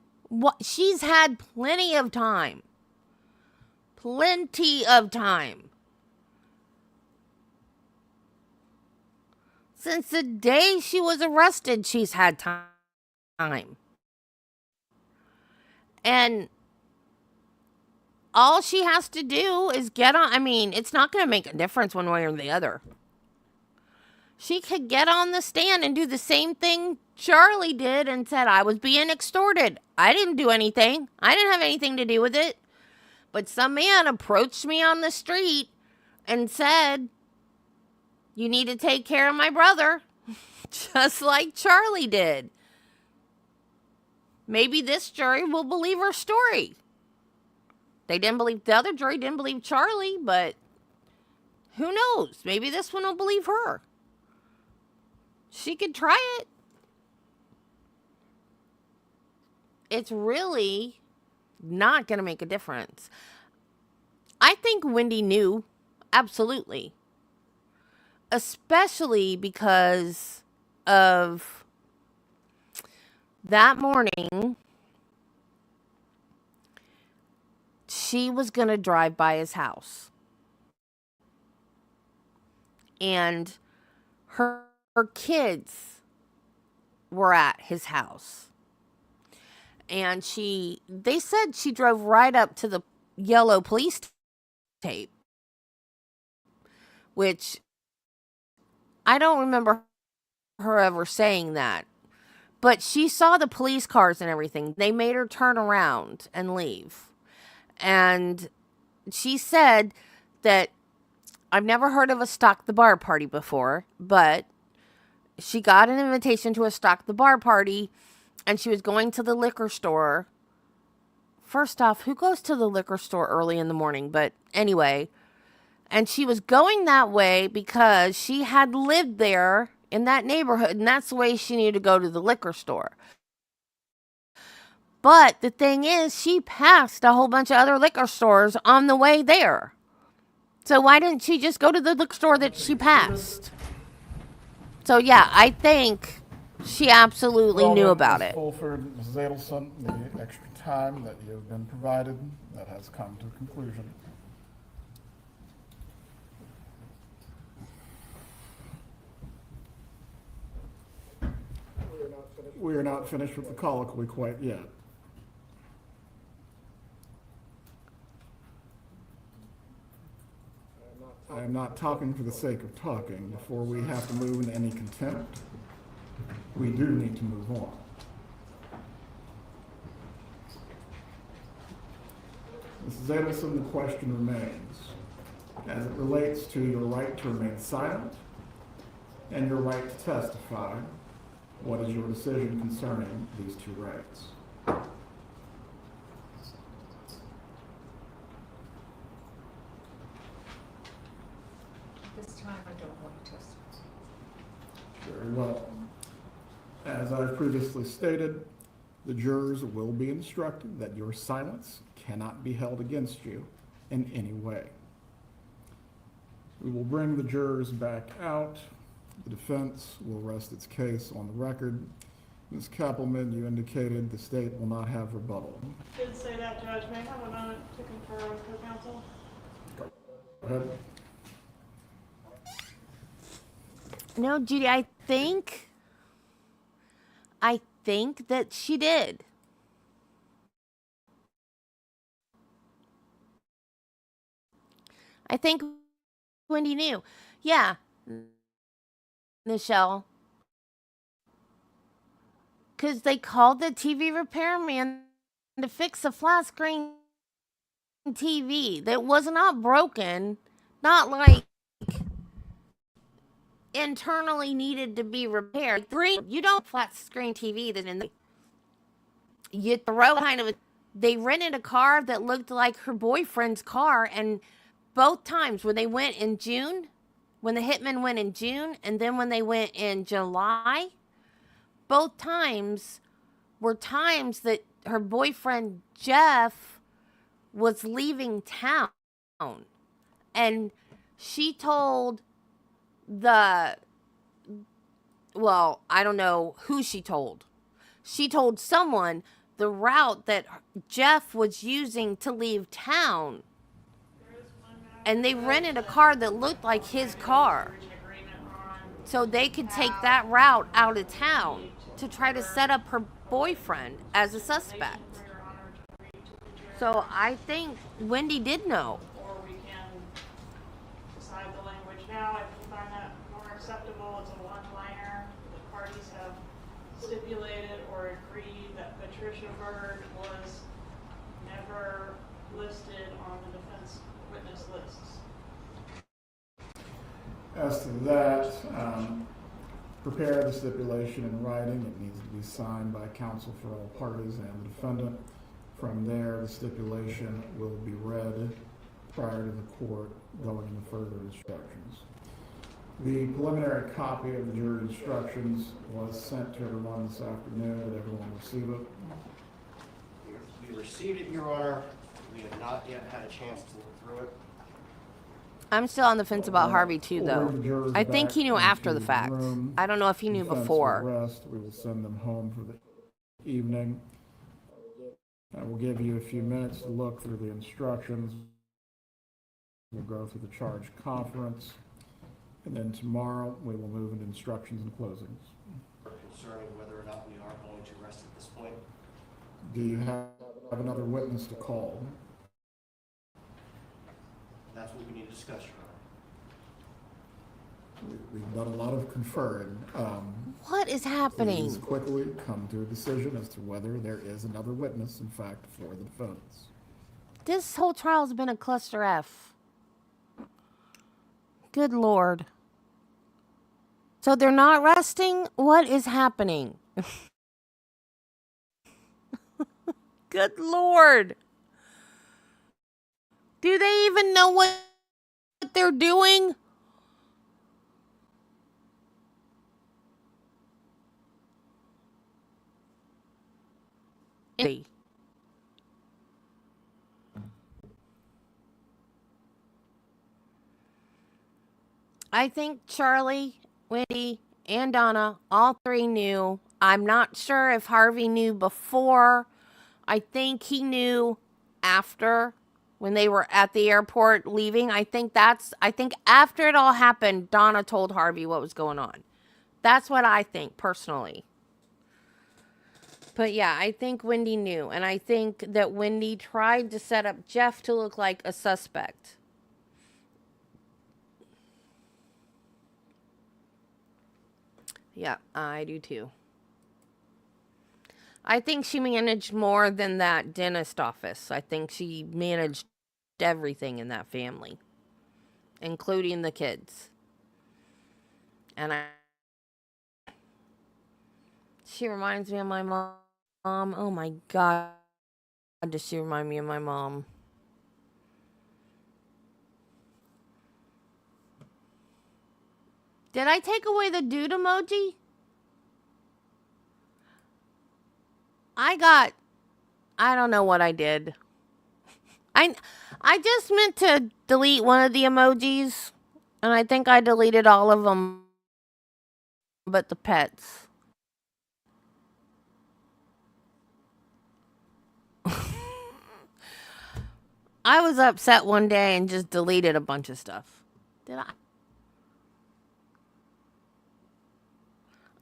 She's had plenty of time. Plenty of time. Since the day she was arrested, she's had time. And all she has to do is get on. I mean, it's not going to make a difference one way or the other. She could get on the stand and do the same thing Charlie did and said, I was being extorted. I didn't do anything. I didn't have anything to do with it. But some man approached me on the street and said, you need to take care of my brother. Just like Charlie did. Maybe this jury will believe her story. They didn't believe, the other jury didn't believe Charlie, but who knows? Maybe this one will believe her. She could try it. It's really not going to make a difference. I think Wendy knew, absolutely. Especially because of that morning, she was going to drive by his house. And her kids were at his house. And they said she drove right up to the yellow police tape. Which, I don't remember her ever saying that. But she saw the police cars and everything. They made her turn around and leave. And she said that, I've never heard of a Stock the Bar party before, but she got an invitation to a Stock the Bar party, and she was going to the liquor store. First off, who goes to the liquor store early in the morning? But anyway, and she was going that way because she had lived there in that neighborhood, and that's the way she needed to go to the liquor store. But the thing is, she passed a whole bunch of other liquor stores on the way there. So why didn't she just go to the liquor store that she passed? So yeah, I think she absolutely knew about it. Fulford, Mrs. Adelson, the extra time that you've been provided, that has come to a conclusion. We are not finished with the colloquy quite yet. I am not talking for the sake of talking. Before we have to move into any contempt, we do need to move on. Mrs. Adelson, the question remains, as it relates to your right to remain silent and your right to testify. What is your decision concerning these two rights? This time I don't want to testify. Very well. As I've previously stated, the jurors will be instructed that your silence cannot be held against you in any way. We will bring the jurors back out. The defense will rest its case on the record. Ms. Kappelman, you indicated the state will not have rebuttal. Did say that, Judge. May I have a moment to confer with co-counsel? Go ahead. No, Judy, I think that she did. I think Wendy knew. Yeah, Michelle. Because they called the TV repairman to fix a flat screen TV that was not broken, not like internally needed to be repaired. You don't flat screen TV that in the you throw kind of a, they rented a car that looked like her boyfriend's car, and both times when they went in June, when the hitman went in June, and then when they went in July, both times were times that her boyfriend Jeff was leaving town. And she told I don't know who she told. She told someone the route that Jeff was using to leave town. And they rented a car that looked like his car, so they could take that route out of town to try to set up her boyfriend as a suspect. So I think Wendy did know. Or we can decide the language now. I can find that more acceptable. It's a one-liner. The parties have stipulated or agreed that Patricia Bird was never listed on the defense witness lists. As to that, prepare the stipulation in writing. It needs to be signed by counsel for all parties and the defendant. From there, the stipulation will be read prior to the court going into further instructions. The preliminary copy of the jury instructions was sent to everyone this afternoon. Did everyone receive it? We received it, Your Honor. We have not yet had a chance to look through it. I'm still on the fence about Harvey too, though. I think he knew after the fact. I don't know if he knew before. We will send them home for the evening. I will give you a few minutes to look through the instructions. We'll go through the charge conference, and then tomorrow we will move into instructions and closings. Concerning whether or not we are going to rest at this point. Do you have another witness to call? That's what we need to discuss, Your Honor. We've done a lot of conferring. What is happening? Please quickly come to a decision as to whether there is another witness, in fact, for the defendants. This whole trial has been a cluster F. Good Lord. So they're not resting? What is happening? Good Lord. Do they even know what they're doing? I think Charlie, Wendy, and Donna, all three knew. I'm not sure if Harvey knew before. I think he knew after, when they were at the airport leaving. I think after it all happened, Donna told Harvey what was going on. That's what I think, personally. But yeah, I think Wendy knew. And I think that Wendy tried to set up Jeff to look like a suspect. Yeah, I do too. I think she managed more than that dentist office. I think she managed everything in that family, including the kids. And she reminds me of my mom. Oh my God, does she remind me of my mom? Did I take away the dude emoji? I don't know what I did. I just meant to delete one of the emojis, and I think I deleted all of them but the pets. I was upset one day and just deleted a bunch of stuff. Did I?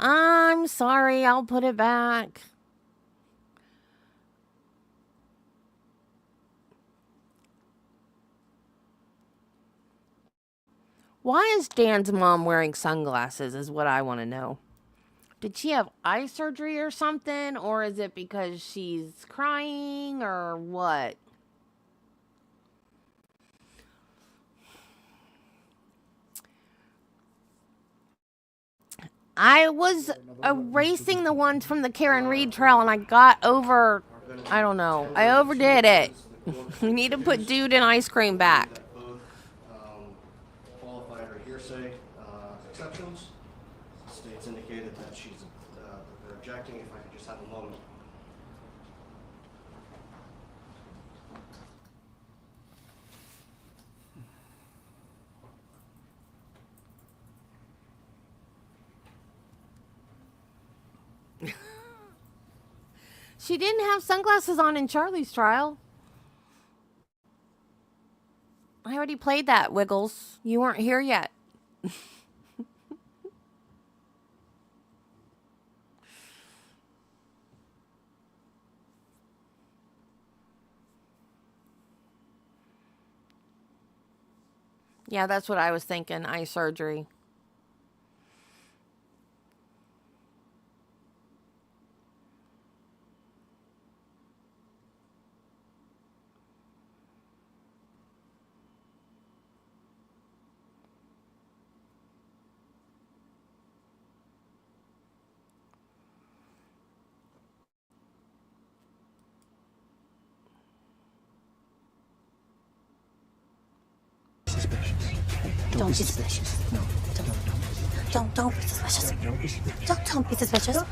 I'm sorry, I'll put it back. Why is Dan's mom wearing sunglasses is what I want to know. Did she have eye surgery or something? Or is it because she's crying or what? I was erasing the ones from the Karen Reed trial and I got over, I don't know, I overdid it. We need to put dude and ice cream back. Both qualify her hearsay exceptions. The state's indicated that they're objecting. If I could just have a moment. She didn't have sunglasses on in Charlie's trial. I already played that, Wiggles. You weren't here yet. Yeah, that's what I was thinking. Eye surgery. Don't be suspicious. No. Don't be suspicious. Don't be suspicious. Don't be suspicious.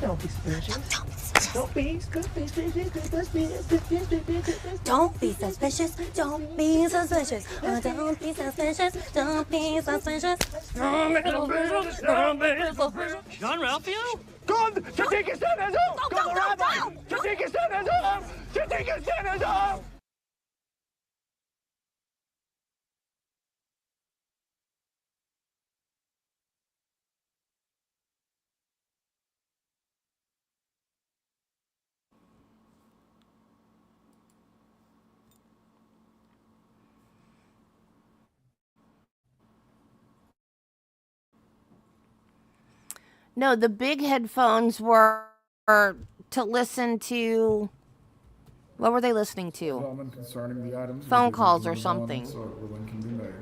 Don't be suspicious. Don't be suspicious. Don't be suspicious. Don't be suspicious. Don't be suspicious. Don't be suspicious. John Ralphio? Kom, je dikke stennis op! Kom eruit, man! Je dikke stennis op! Je dikke stennis op! No, the big headphones were to listen to. What were they listening to? Development concerning the items. Phone calls or something. So a ruling can be made.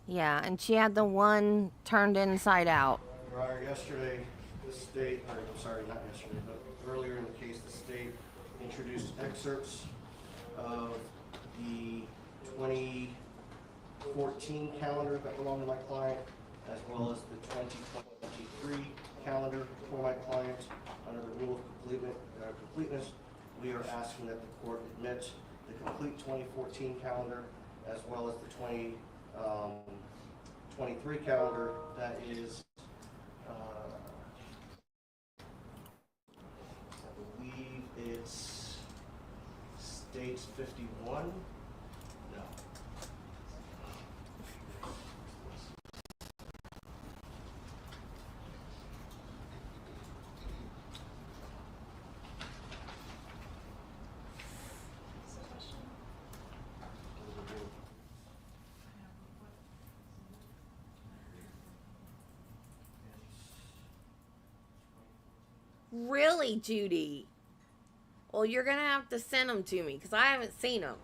Yeah, and she had the one turned inside out. Your Honor, yesterday, the state, or I'm sorry, not yesterday, but earlier in the case, the state introduced excerpts of the 2014 calendar that belonged to my client, as well as the 2023 calendar for my client. Under the rule of completeness, we are asking that the court admit the complete 2014 calendar, as well as the 23 calendar. That is, I believe it's States 51. No. Really, Judy? Well, you're gonna have to send them to me because I haven't seen them.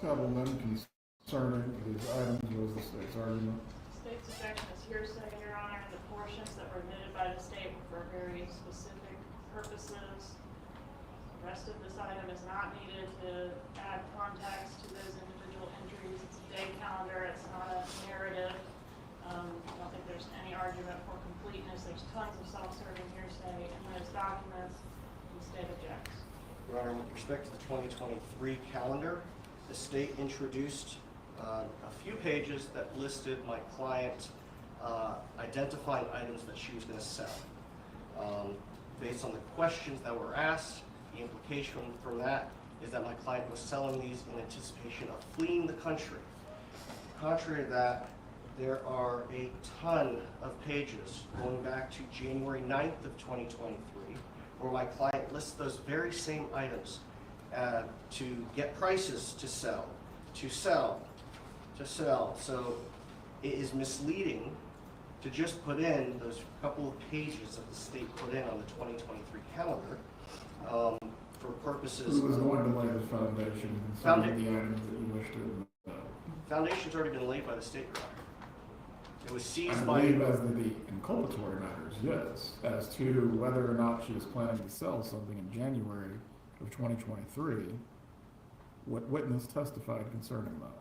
Councilman, concerning these items was the state's argument. State's objection is hearsay, Your Honor. The portions that were admitted by the state were for very specific purposes. The rest of this item is not needed to add context to those individual entries. It's a day calendar, it's not a narrative. I don't think there's any argument for completeness. There's tons of self-serving hearsay in those documents, and the state objects. Your Honor, with respect to the 2023 calendar, the state introduced a few pages that listed my client identifying items that she was going to sell. Based on the questions that were asked, the implication from that is that my client was selling these in anticipation of fleeing the country. Contrary to that, there are a ton of pages going back to January 9th of 2023 where my client lists those very same items to get prices to sell, to sell. So it is misleading to just put in those couple of pages that the state put in on the 2023 calendar for purposes. Who was going to lay the foundation concerning the items that you wish to? Foundation's already been laid by the state, Your Honor. It was seized I by. believe as the inculpatory matters, yes. As to whether or not she was planning to sell something in January of 2023, what witness testified concerning that?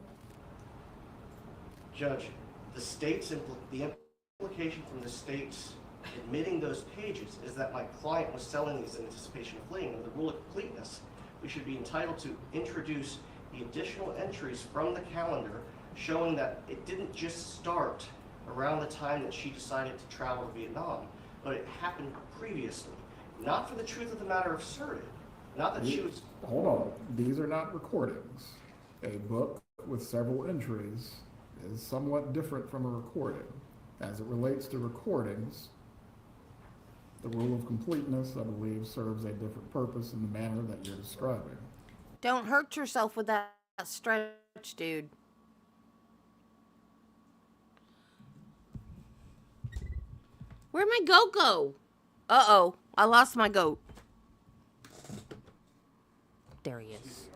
Judge, the implication from the state's admitting those pages is that my client was selling these in anticipation of fleeing. Under the rule of completeness, we should be entitled to introduce the additional entries from the calendar showing that it didn't just start around the time that she decided to travel to Vietnam, but it happened previously. Not for the truth of the matter asserted. Not that she was. Hold on. These are not recordings. A book with several entries is somewhat different from a recording. As it relates to recordings, the rule of completeness, I believe, serves a different purpose in the manner that you're describing. Don't hurt yourself with that stretch, dude. Where'd my goat go? Uh-oh, I lost my goat. There he is.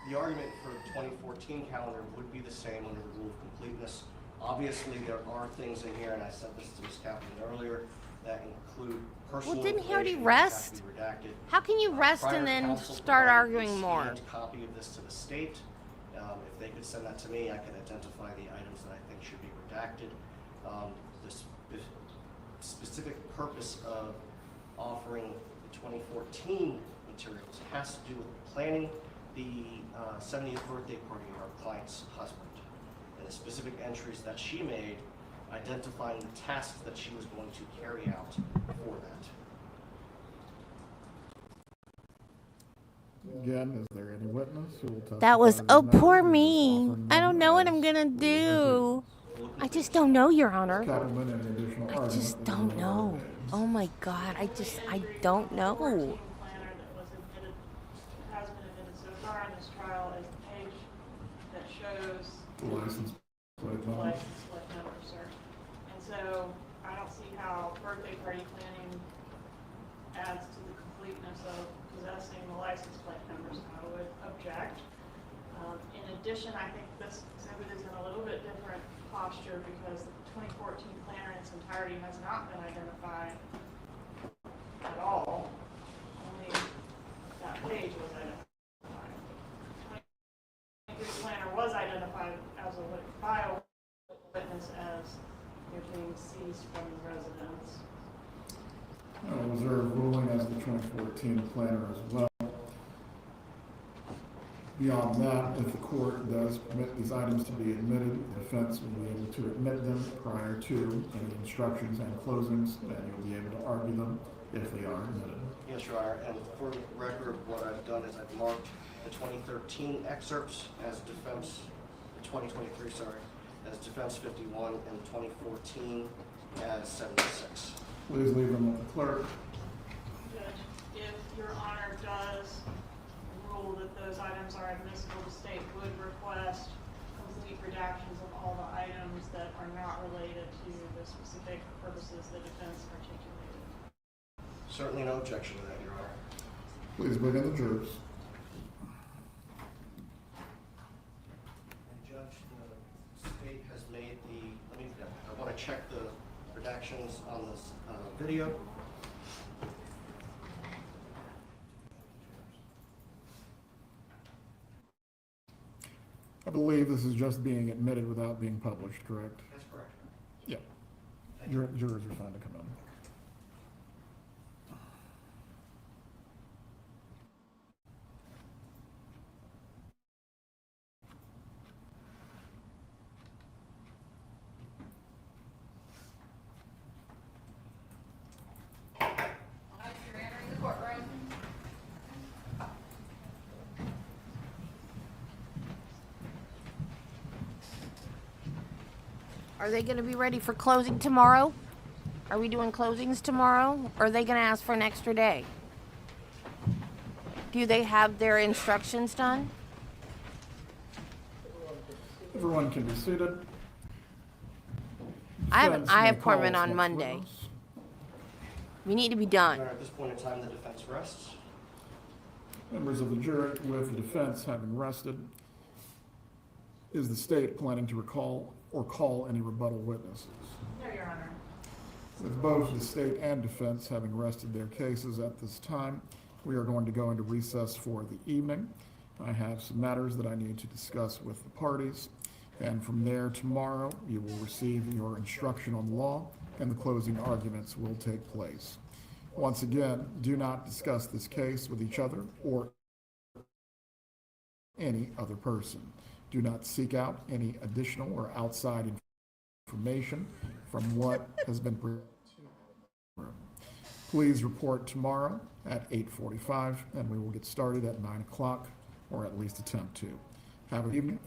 The argument for the 2014 calendar would be the same under the rule of completeness. Obviously, there are things in here, and I said this to Ms. Kaplan earlier, that include personal Well, didn't he already information that has rest? to be redacted. How can you rest Prior and then counsel start provided arguing a more? scanned copy of this to the state. If they could send that to me, I could identify the items that I think should be redacted. The specific purpose of offering the 2014 materials has to do with planning the 70th birthday party of our client's husband, and the specific entries that she made identifying the tasks that she was going to carry out for that. Again, is there any witness who will testify? That was, to oh, the matter poor who is me. offering I don't know what I'm as gonna do. I just don't know, Your Honor. Kaplan and additional I argument just that don't you know. made. Oh my God, I don't know. Planner that was admitted, has been admitted so far in this trial is the page that shows License plate the number. license plate number, sir. And so I don't see how birthday party planning adds to the completeness of possessing the license plate numbers. I would object. In addition, I think this exhibit is in a little bit different posture because the 2014 planner in its entirety has not been identified at all. Only that page was identified. The 2023 planner was identified as a bio witness as they're being seized from the residence. I'll reserve ruling as the 2014 planner as well. Beyond that, if the court does permit these items to be admitted, the defense will be able to admit them prior to any instructions and closings, and you'll be able to argue them if they are admitted. Yes, Your Honor, and for the record, what I've done is I've marked the 2013 excerpts as defense, the 2023, sorry, as defense 51, and 2014 as 76. Please leave them with the clerk. Judge, if Your Honor does rule that those items are admissible, the state would request complete redactions of all the items that are not related to the specific purposes the defense articulated. Certainly no objection to that, Your Honor. Please bring in the jurors. And Judge, the state has made I want to check the redactions on this video. I believe this is just being admitted without being published, correct? That's correct. Yeah. Jurors are fine to come in. You're entering the courtroom. Are they going to be ready for closing tomorrow? Are we doing closings tomorrow? Or are they going to ask for an extra day? Do they have their instructions done? Everyone can be seated. I have an Defense eye may appointment call on its Monday. witness. We need to be done. Your Honor, at this point in time, the defense rests. Members of the jury, with the defense having rested, is the state planning to recall or call any rebuttal witnesses? No, Your Honor. With both the state and defense having rested their cases at this time, we are going to go into recess for the evening. I have some matters that I need to discuss with the parties, and from there tomorrow you will receive your instruction on law and the closing arguments will take place. Once again, do not discuss this case with each other or any other person. Do not seek out any additional or outside information from what has been presented. Please report tomorrow at 8:45 and we will get started at 9 o'clock, or at least attempt to. Have a good evening.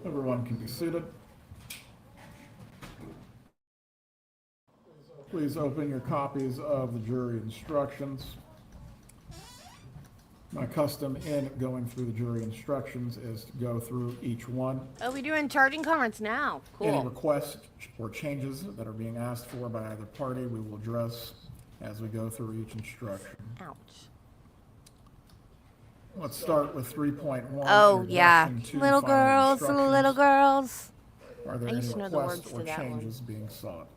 Everyone can be seated. Please open your copies of the jury instructions. My custom in going through the jury instructions is to go through each one. Oh, we're doing charging comments now. Any Cool. requests or changes that are being asked for by either party, we will address as we go through each instruction. Ouch. Let's start with 3.1. Oh, yeah. Introduction to Little final girls, instructions. little girls. Are there I used any to know the requests words or to that one. changes being sought?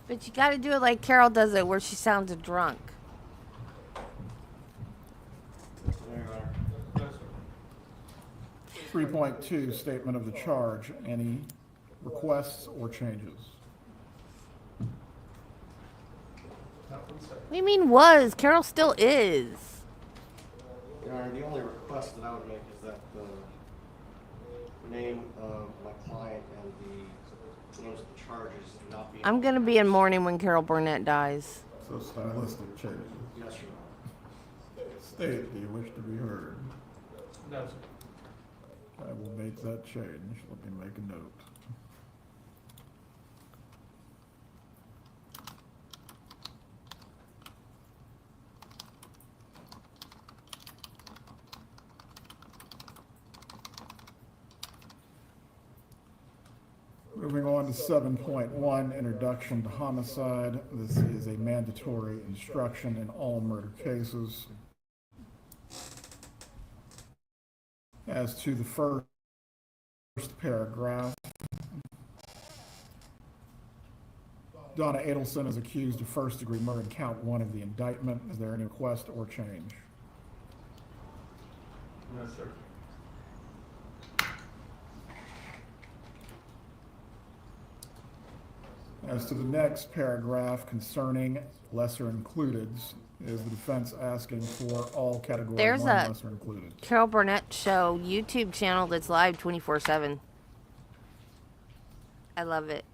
But you got to do it like Carol does it, where she sounds drunk. Your Honor. 3.2, statement of the charge. Any requests or changes? What do you mean was? Carol still is. Your Honor, the only request that I would make is that the name of my client and the names of the charges not be. I'm going to be in mourning when Carol Burnett dies. So stylistic changes. Yes, Your Honor. State, do you wish to be heard? No, sir. I will make that change. Let me make a note. Moving on to 7.1, introduction to homicide. This is a mandatory instruction in all murder cases. As to the first paragraph, Donna Adelson is accused of first-degree murder in count 1 of the indictment. Is there any request or change? No, sir. As to the next paragraph concerning lesser includeds, is the defense asking for all category There's 1 a lesser included? Carol Burnett show YouTube channel that's live 24/7. I love it.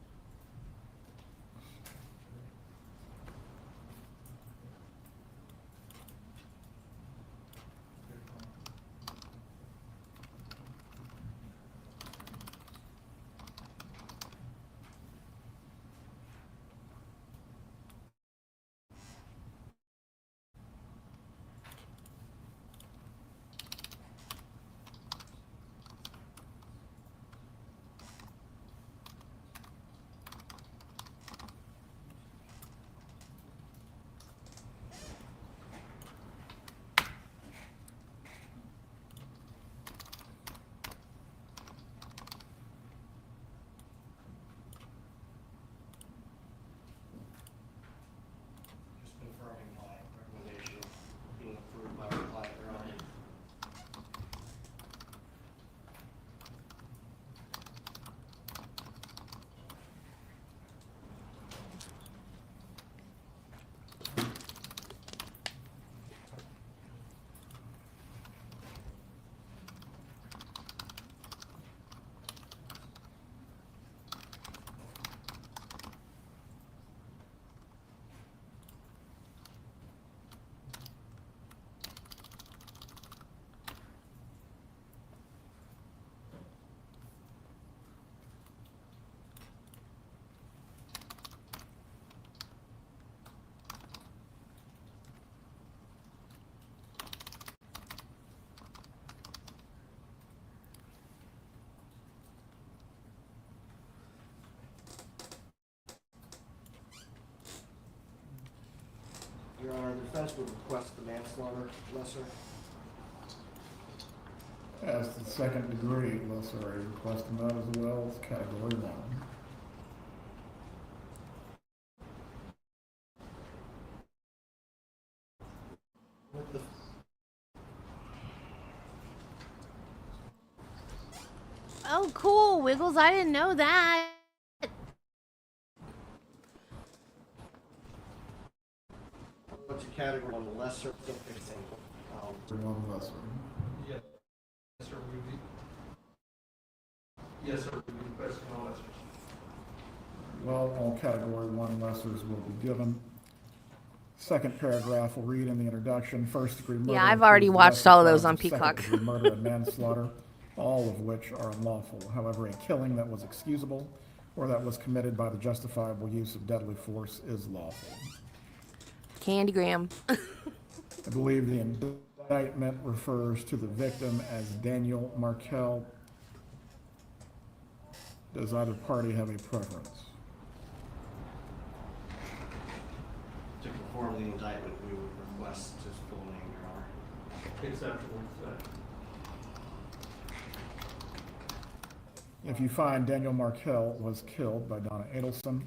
Just confirming my recommendation being approved by our client, Your Honor. Your Honor, the defense would request the manslaughter lesser. As to the second degree lesser, are you requesting that as well as category 1? With the Oh, cool, Wiggles. I didn't know that. what's a category 1 lesser fixing? One lesser. Yes, sir, we'd be. Yes, sir, we'd be requesting all lessers. Well, all category 1 lessers will be given. Second paragraph will read in the introduction, first degree murder. Yeah, I've already includes watched lesser all of those crimes on of Peacock. second degree murder and manslaughter, all of which are unlawful. However, a killing that was excusable or that was committed by the justifiable use of deadly force is lawful. Candygram. I believe the indictment refers to the victim as Daniel Markel. Does either party have a preference? To conform the indictment, we would request his full name, Your Honor. Acceptable, sir. If you find Daniel Markel was killed by Donna Adelson,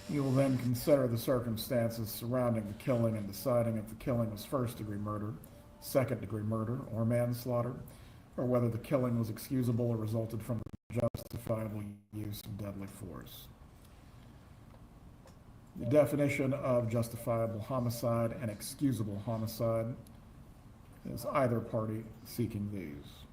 you will then consider the circumstances surrounding the killing and deciding if the killing was first-degree murder, second-degree murder, or manslaughter, or whether the killing was excusable or resulted from the justifiable use of deadly force. The definition of justifiable homicide and excusable homicide is either party seeking these.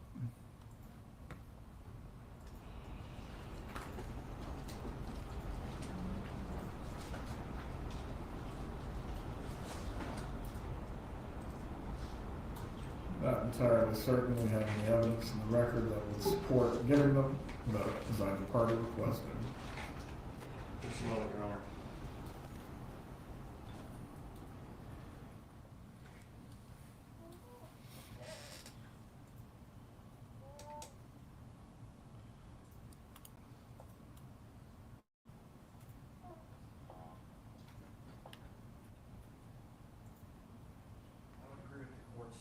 Not entirely certain we have any evidence in the record that would support giving them, but as either party requested. Just a moment, Your Honor. I would agree with the court's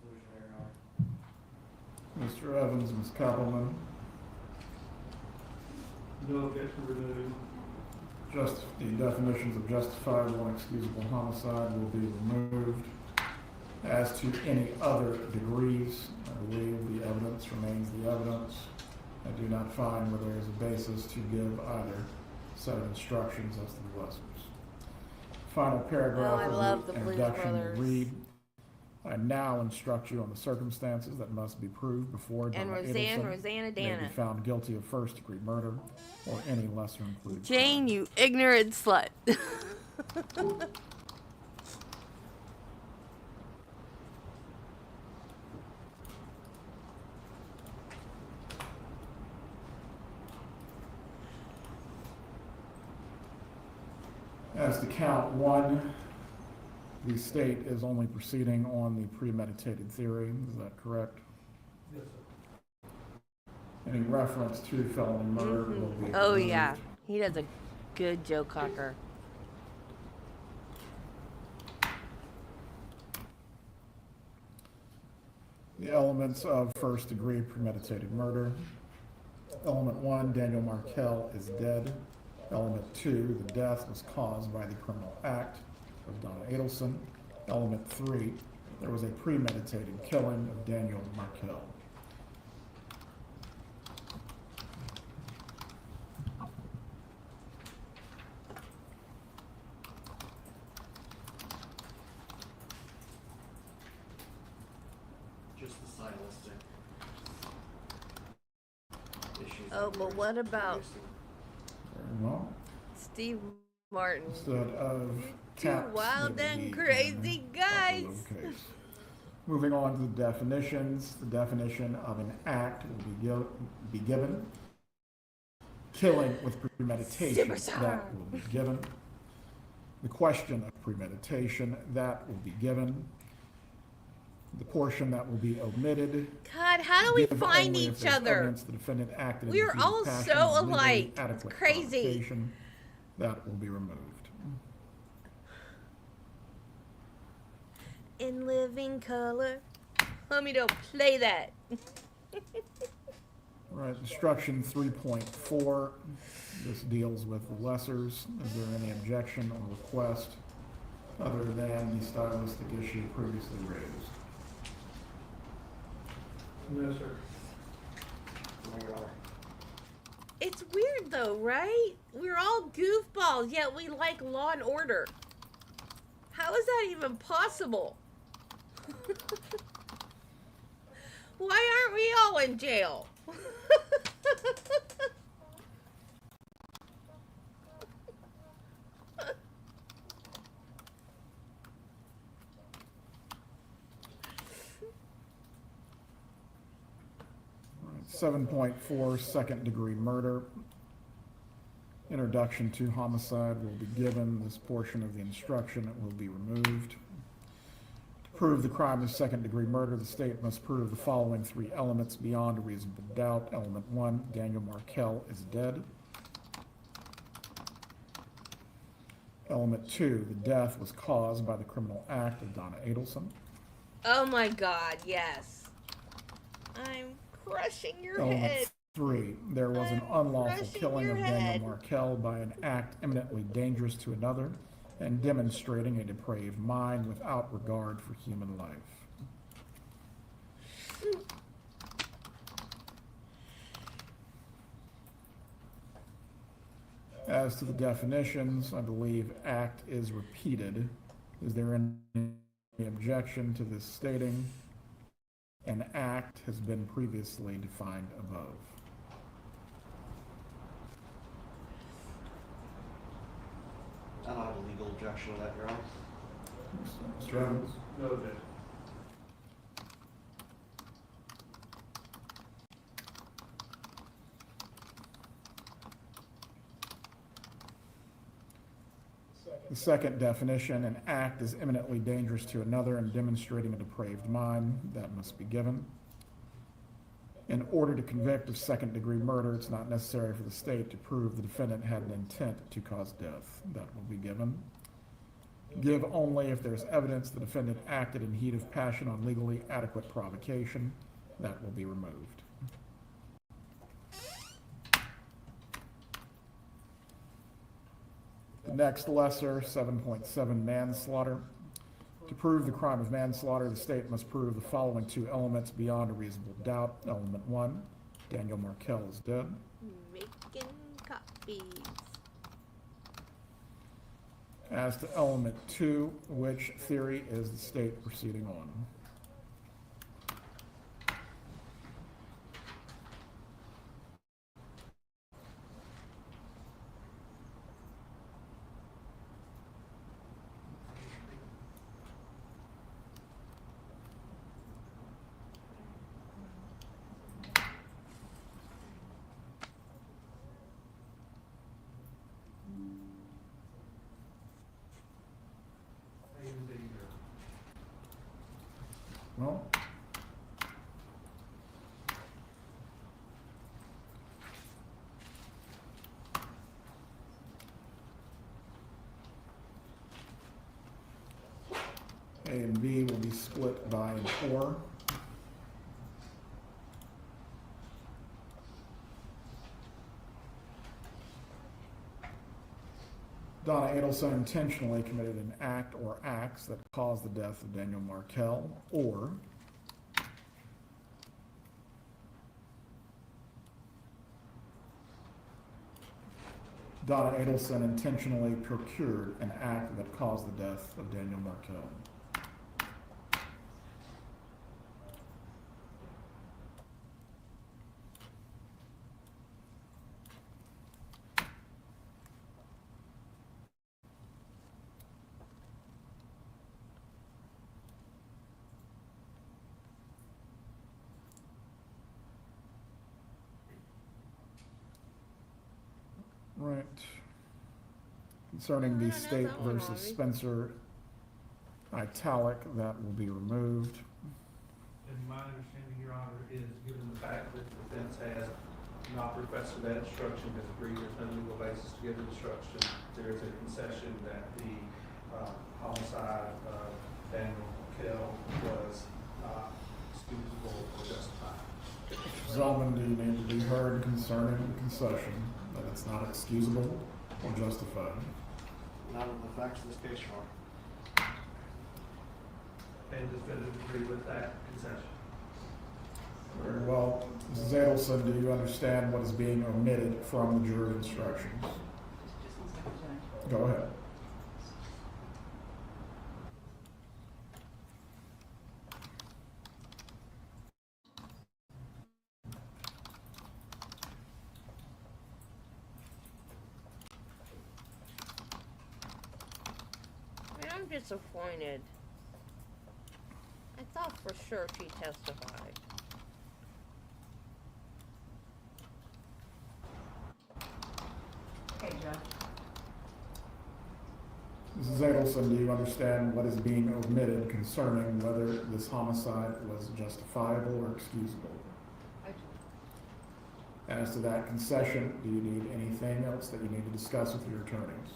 conclusion there, Your Honor. Mr. Evans, Ms. Koppelman, No objection removed. Just the definitions of justifiable and excusable homicide will be removed. As to any other degrees, I believe the evidence remains the evidence. I do not find where there is a basis to give either set of instructions as to the lessons. Final paragraph I of love the the Blues introduction will Brothers. read, I now instruct you on the circumstances that must be proved before And Donna Roseanne, Adelson Rosanna, may Dana. be found guilty of first-degree murder or any lesser included Jane, you ignorant slut. As to count one, the state is only proceeding on the premeditated theory. Is that correct? Yes, sir. Any reference to felony murder will be Oh removed. yeah, he does a good Joe Cocker. The elements of first-degree premeditated murder. Element 1, Daniel Markel is dead. Element 2, the death was caused by the criminal act of Donna Adelson. Element 3, there was a premeditated killing of Daniel Markel. Just the stylistic issues. Oh, but what about Very well. Steve Martin? Instead of Two caps, wild there will and be crazy guys. lowercase. Moving on to the definitions. The definition of an act will be given. Killing with premeditation, Superstar. that will be given. The question of premeditation, that will be given. The portion that will be omitted. God, how do we give find only if each there's other? evidence the defendant acted in We the are heat of all passion so and legally alike. It's adequate crazy. provocation, that will be removed. In living color. Homie, don't play that. Right, instruction 3.4, this deals with the lessers. Is there any objection or request other than the stylistic issue previously raised? No, sir. It's weird though, right? We're all goofballs, yet we like Law and Order. How is that even possible? Why aren't we all in jail? Right, 7.4, second degree murder. Introduction to homicide will be given. This portion of the instruction will be removed. To prove the crime of second degree murder, the state must prove the following three elements beyond a reasonable doubt. Element 1, Daniel Markel is dead. Element 2, the death was caused by the criminal act of Donna Adelson. Oh my God, yes. I'm crushing your Element head. 3, there was an unlawful crushing killing your of head. Daniel Markel by an act eminently dangerous to another and demonstrating a depraved mind without regard for human life. As to the definitions, I believe act is repeated. Is there any objection to this stating? An act has been previously defined above. I don't have a legal objection to that, Your Honor. Mr. Evans? No objection. The second definition, an act is eminently dangerous to another and demonstrating a depraved mind, that must be given. In order to convict of second-degree murder, it's not necessary for the state to prove the defendant had an intent to cause death. That will be given. Give only if there's evidence the defendant acted in heat of passion on legally adequate provocation. That will be removed. Next lesser, 7.7 manslaughter. To prove the crime of manslaughter, the state must prove the following two elements beyond a reasonable doubt. Element 1, Daniel Markel is dead. Making copies. As to element 2, which theory is the state proceeding on? Well, A and B will be split by an or. Donna Adelson intentionally committed an act or acts that caused the death of Daniel Markel, or Donna Adelson intentionally procured an act that caused the death of Daniel Markel. Right. Concerning the State versus Spencer italic, that will be removed. And my understanding, Your Honor, is given the fact that the defense has not requested that instruction, has agreed there's no legal basis to give the instruction, there is a concession that the homicide of Daniel Markel was not excusable or justified. Zellman, do you need to be heard concerning the concession that it's not excusable or justified? None of the facts of this case are. And the defendant agree with that concession. Very well. Mrs. Adelson, do you understand what is being omitted from the jury instructions? Just one second, Judge. Go ahead. I'm disappointed. I thought for sure she testified. Okay, Judge. Mrs. Adelson, do you understand what is being omitted concerning whether this homicide was justifiable or excusable? I do. As to that concession, do you need anything else that you need to discuss with your attorneys?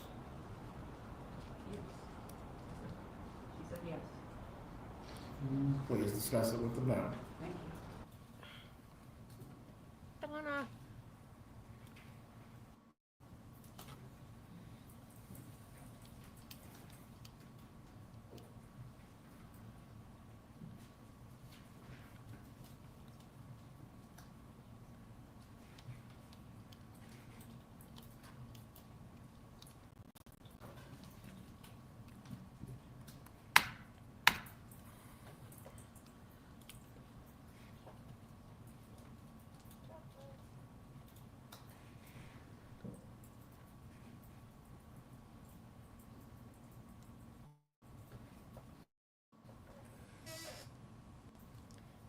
Yes. She said yes. Please discuss it with them now. Thank you. Donna.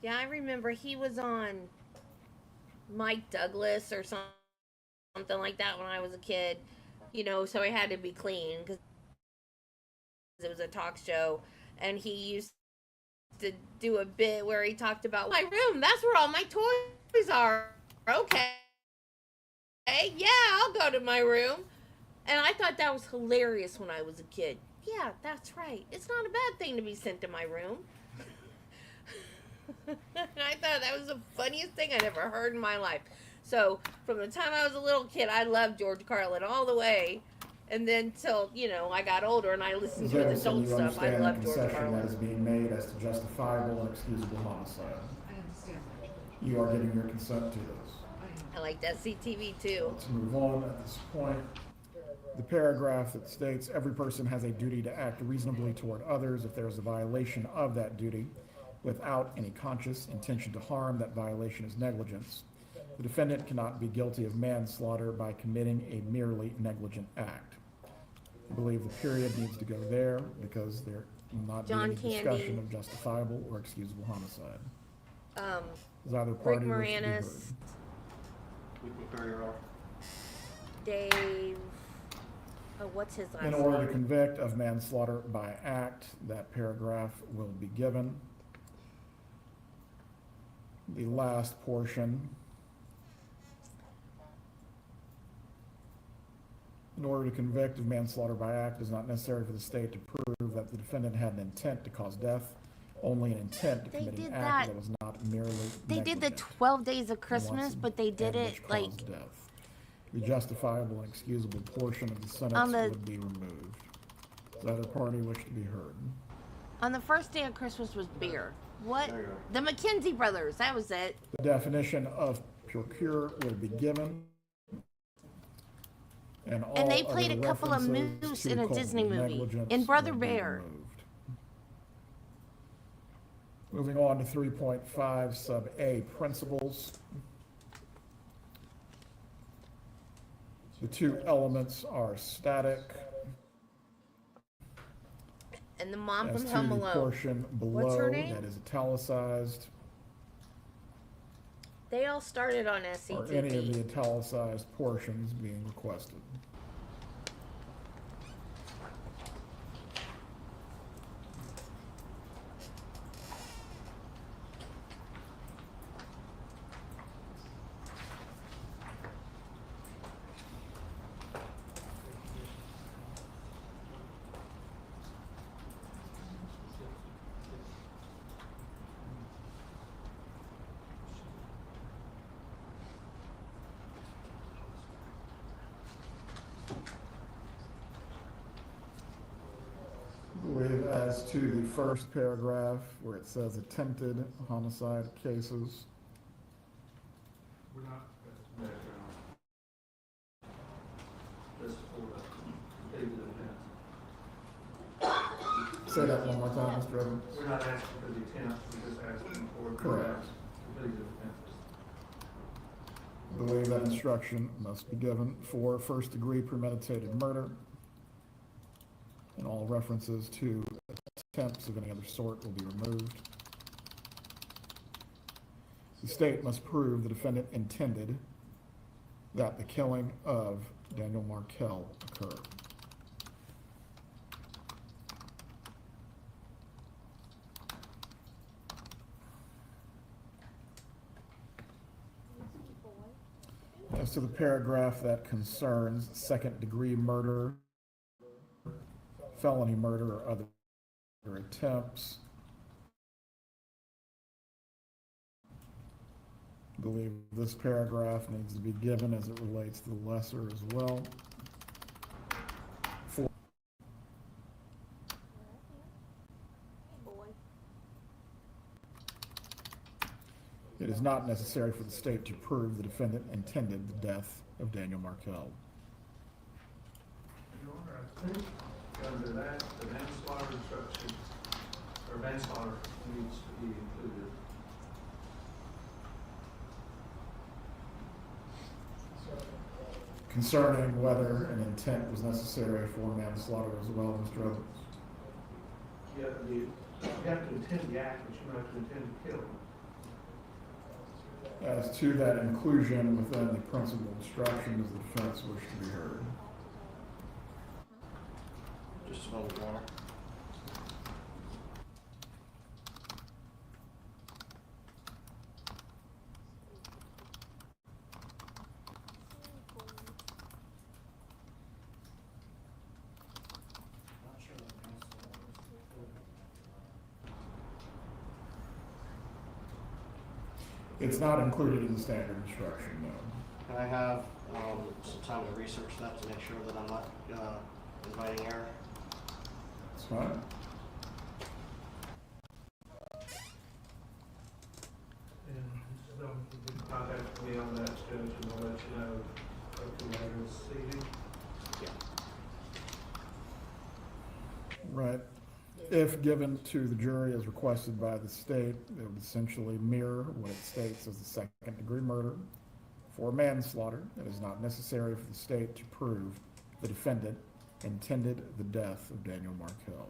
Yeah, I remember he was on Mike Douglas or something like that when I was a kid. You know, so he had to be clean because it was a talk show. And he used to do a bit where he talked about my room. That's where all my toys are. Okay. Yeah, I'll go to my room. And I thought that was hilarious when I was a kid. Yeah, that's right. It's not a bad thing to be sent to my room. And I thought that was the funniest thing I'd ever heard in my life. So, from the time I was a little kid, I loved George Carlin all the way And then till, you know, I got older and I listened to his adult You stuff. I understand the love George concession that Carlin. is being made as to justifiable and excusable homicide. I understand that. You are giving your consent to this. I like that CTV too. Let's move on at this point. The paragraph that states every person has a duty to act reasonably toward others. If there is a violation of that duty without any conscious intention to harm, that violation is negligence. The defendant cannot be guilty of manslaughter by committing a merely negligent act. I believe the period needs to go there because there will not be John any discussion Candy. of justifiable or excusable homicide. Um, Does either Rick party wish to be Moranis, heard? We can carry her off. Dave, oh, what's his last In name? order to convict of manslaughter by act, that paragraph will be given. The last portion. In order to convict of manslaughter by act, it is not necessary for the state to prove that the defendant had an intent to cause death, only an intent to They commit an did act that. that was not merely They did the negligent 12 days of and Christmas, was- but they did and it which like caused death. The justifiable and excusable portion of the On sentence the- would be removed. Does either party wish to be heard? on the first day of Christmas was beer. What? There you go. The McKenzie brothers. That was it. The definition of procure will be given. And all And they other played a couple of references moose to in a culpable Disney movie. negligence In Brother will be Bear. removed. Moving on to 3.5 sub A, principles. The two elements are static. And the mom As from to Home the Alone. portion What's her below name? that is italicized, They all started on or any of SCTV. the italicized portions being requested. I believe as to the first paragraph where it says attempted homicide cases, We're not, this is for the completed offense. say that one more time, Mr. Evans. We're not asking for the attempt, we're just asking for Correct. completed offenses. I believe that instruction must be given for first-degree premeditated murder, and all references to attempts of any other sort will be removed. The state must prove the defendant intended that the killing of Daniel Markell occurred. As to the paragraph that concerns second-degree murder, felony murder, or other attempts, I believe this paragraph needs to be given as it relates to the lesser as well. For it is not necessary for the state to prove the defendant intended the death of Daniel Markell. Your Honor, I think under that, the manslaughter instruction, or manslaughter needs to be included. Concerning whether an intent was necessary for manslaughter as well, Mr. Evans. You have to intend the act, but you don't have to intend to kill. As to that inclusion within the principal instruction, does the defense wish to be heard? Just a moment, Your Honor. It's not included in the standard instruction, no. Can I have some time to research that to make sure that I'm not inviting error? That's fine. And so you can contact me on that, Judge, and I'll let you know hopefully later this evening. Right. If given to the jury as requested by the state, it would essentially mirror what it states as a second-degree murder. For manslaughter, it is not necessary for the state to prove the defendant intended the death of Daniel Markell.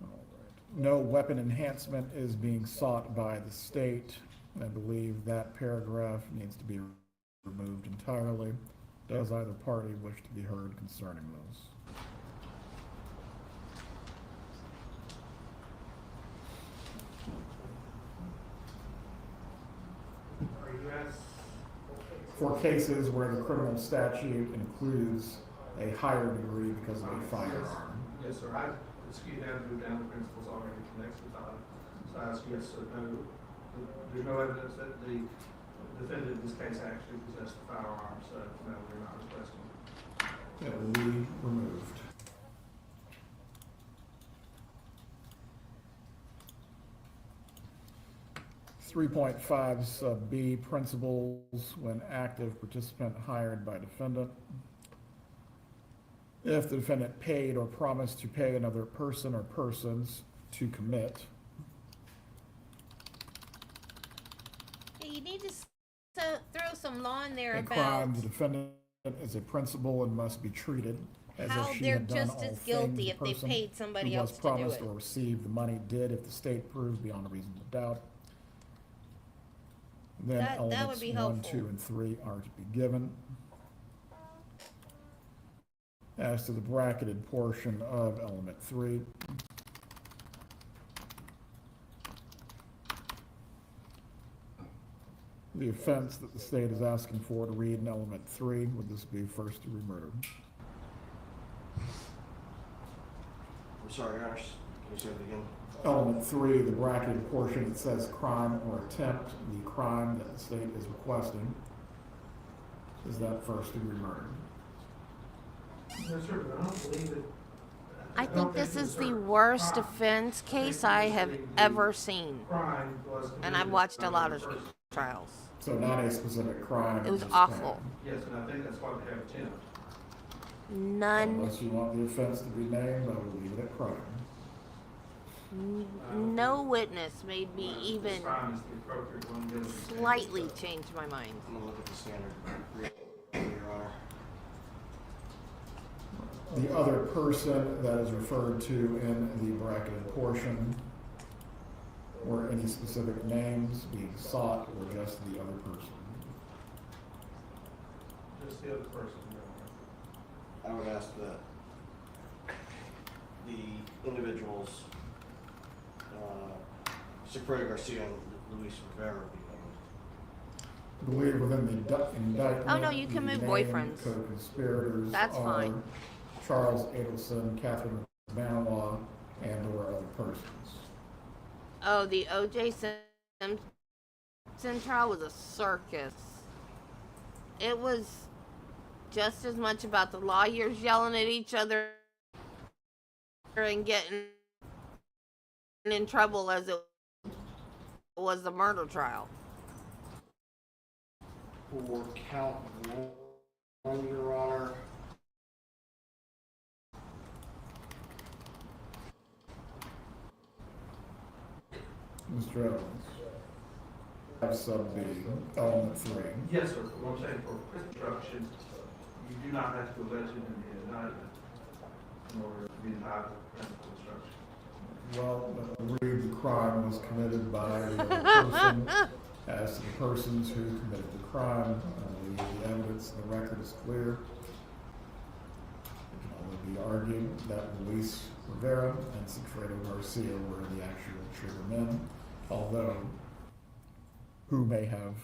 All right. No weapon enhancement is being sought by the state. I believe that paragraph needs to be removed entirely. Does either party wish to be heard concerning those? Are you asked? For cases where the criminal statute includes a higher degree because of a firearm. Yes, sir. I excuse that, move down the principles already connected with that. So I ask yes or no. There's no evidence that the defendant in this case actually possessed the firearm, so no, we're not requesting. It will be removed. (3.5) sub B, principles when active participant hired by defendant. If the defendant paid or promised to pay another person or persons to commit. Hey, you need to throw some law in there A about crime, the defendant is a principal and must be treated as how if she they're had done just all as things guilty the if they person paid somebody who else was to do promised it. or received the money did if the state proved beyond a reasonable doubt. Then That would elements be 1, helpful. 2, and 3 are to be given. As to the bracketed portion of element 3, the offense that the state is asking for to read in element 3, would this be first-degree murder? I'm sorry, Your Honor. Can you say it again? Element 3, the bracketed portion that says crime or attempt, the crime that the state is requesting, is that first-degree murder? No, sir, but I don't believe it. I think this is the worst defense case I have ever seen. Crime was And I've watched a lot of trials. So not a specific crime. It was just awful. crime. Yes, and I think that's why we have attempt. None. Unless you want the offense to be named, I will leave it at crime. No witness made me even Crime is the appropriate one given the statute. slightly change my mind. I'm gonna look at the standard, Your Honor. The other person that is referred to in the bracketed portion, were any specific names being sought or just the other person? Just the other person, Your Honor. I would ask that the individuals, Secretary Garcia and Luis Rivera be named. I believe within the indictment. Oh, no, you can the move named boyfriends. Co-conspirators That's are fine. Charles Adelson, Catherine Manawa, and or other persons. Oh, the O.J. Simpson trial was a circus. It was just as much about the lawyers yelling at each other and getting in trouble as it was the murder trial. For count 1, Your Honor. Mr. Evans. Sub B, element 3. Yes, sir, but what I'm saying for construction, you do not have to allege it in the indictment in order to be entitled to principal instruction. Well, I read the crime was committed by the person. As to the persons who committed the crime, the evidence in the record is clear. It can only be argued that Luis Rivera and Sigfredo Garcia were the actual triggermen, although who may have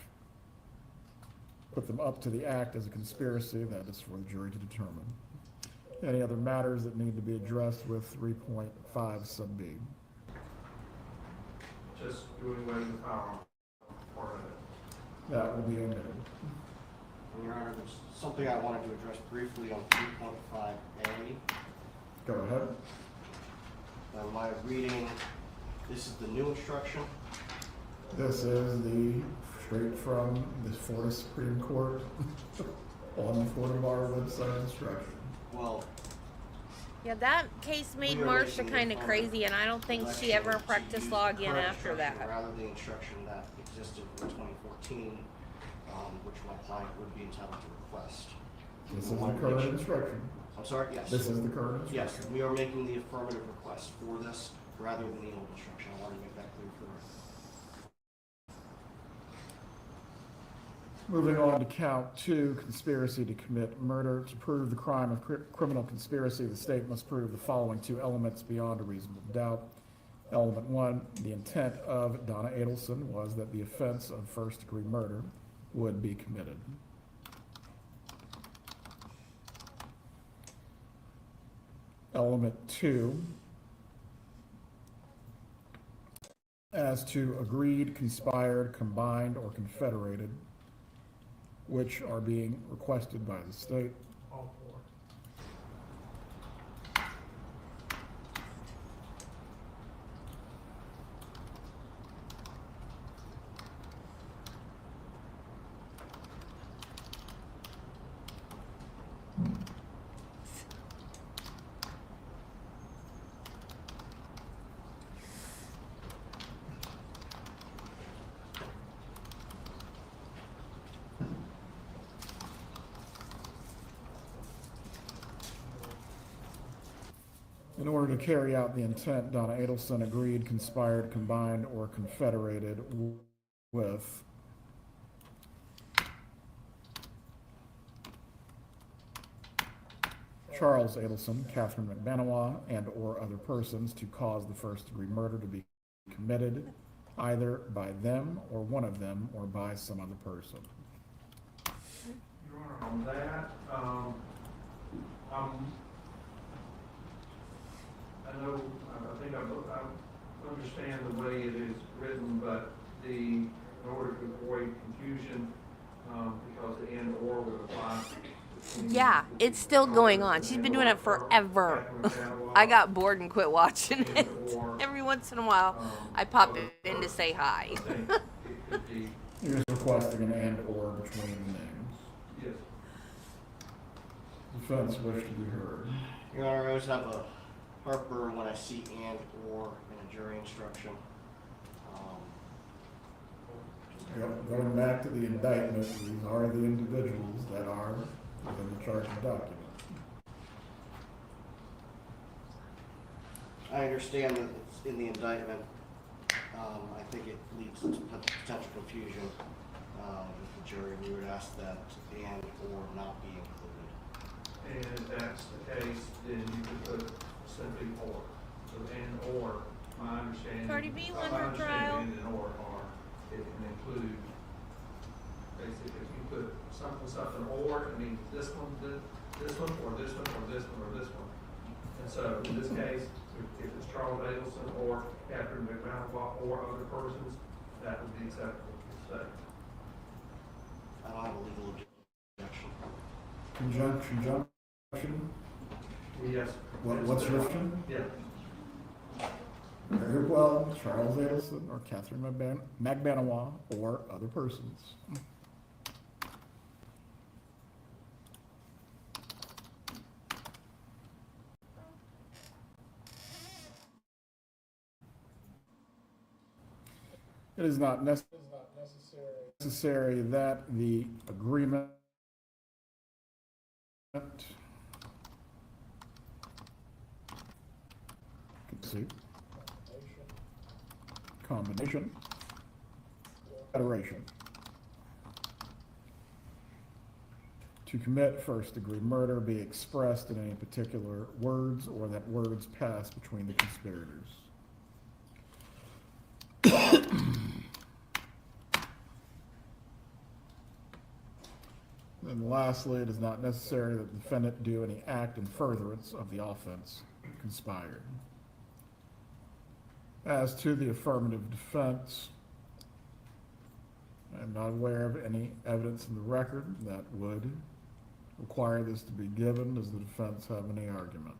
put them up to the act as a conspiracy, that is for the jury to determine. Any other matters that need to be addressed with 3.5 sub B? Just doing away with the firearm. That will be omitted. And Your Honor, there's something I wanted to address briefly on 3.5A. Go ahead. My reading, this is the new instruction. This is straight from the Florida Supreme Court on the Florida Bar website instruction. Well, Yeah, that case made we are Marcia making kind of the crazy, and I don't think she ever election to practiced use law the again current after instruction that. Rather than the instruction that existed in 2014, which my client would be entitled to request. This is the current instruction. I'm sorry, yes. This is the current instruction. Yes, we are making the affirmative request for this rather than the old instruction. I want to make that clear for the record. Moving on to count 2, conspiracy to commit murder. To prove the crime of criminal conspiracy, the state must prove the following 2 elements beyond a reasonable doubt. Element 1, the intent of Donna Adelson was that the offense of first-degree murder would be committed. Element 2, as to agreed, conspired, combined, or confederated, which are being requested by the state. All four. In order to carry out the intent, Donna Adelson agreed, conspired, combined, or confederated with Charles Adelson, Catherine McBenois, and/or other persons to cause the first-degree murder to be committed either by them or one of them or by some other person. Your Honor, on that, I think I understand the way it is written, but in order to avoid confusion, because the and or would apply. Yeah, it's still going on. She's been doing it forever. I got bored and quit watching it. Every once in a while, I pop in to say hi. You're just requesting an and/or between the names. Yes. Defense wish to be heard. Your Honor, I always have a heartburn when I see and or in a jury instruction. Going back to the indictment, these are the individuals that are within the charging document. I understand that it's in the indictment. I think it leads to potential confusion with the jury. We would ask that and or not be included. And if that's the case, then you could put simply or. So and or, my understanding. Cardi B won my her trial. understanding and or are, it can include, basically, if you put something or, it means this one, this one, or this one, or this one, or this one. And so in this case, if it's Charles Adelson or Catherine McBenois or other persons, that would be acceptable to say. I don't have a legal objection. Conjunction? Yes. What's your option? Yeah. Very well, Charles Adelson or Catherine McBenois or other persons. It is not necessary that the agreement combination, federation to commit first-degree murder be expressed in any particular words or that words pass between the conspirators. And lastly, it is not necessary that the defendant do any act in furtherance of the offense conspired. As to the affirmative defense, I'm not aware of any evidence in the record that would require this to be given. Does the defense have any argument?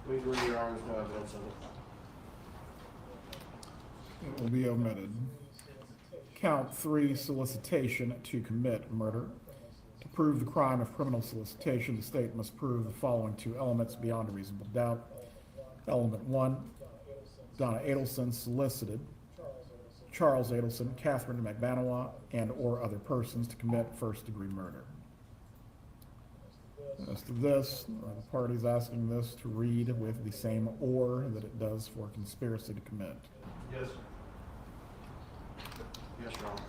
We agree, Your Honor, there's no evidence of it. It will be omitted. Count 3, solicitation to commit murder. To prove the crime of criminal solicitation, the state must prove the following 2 elements beyond a reasonable doubt. Element 1, Donna Adelson solicited Charles Adelson, Catherine McBanois, and or other persons to commit first-degree murder. As to this, the party's asking this to read with the same or that it does for conspiracy to commit. Yes, sir. Yes, Your Honor.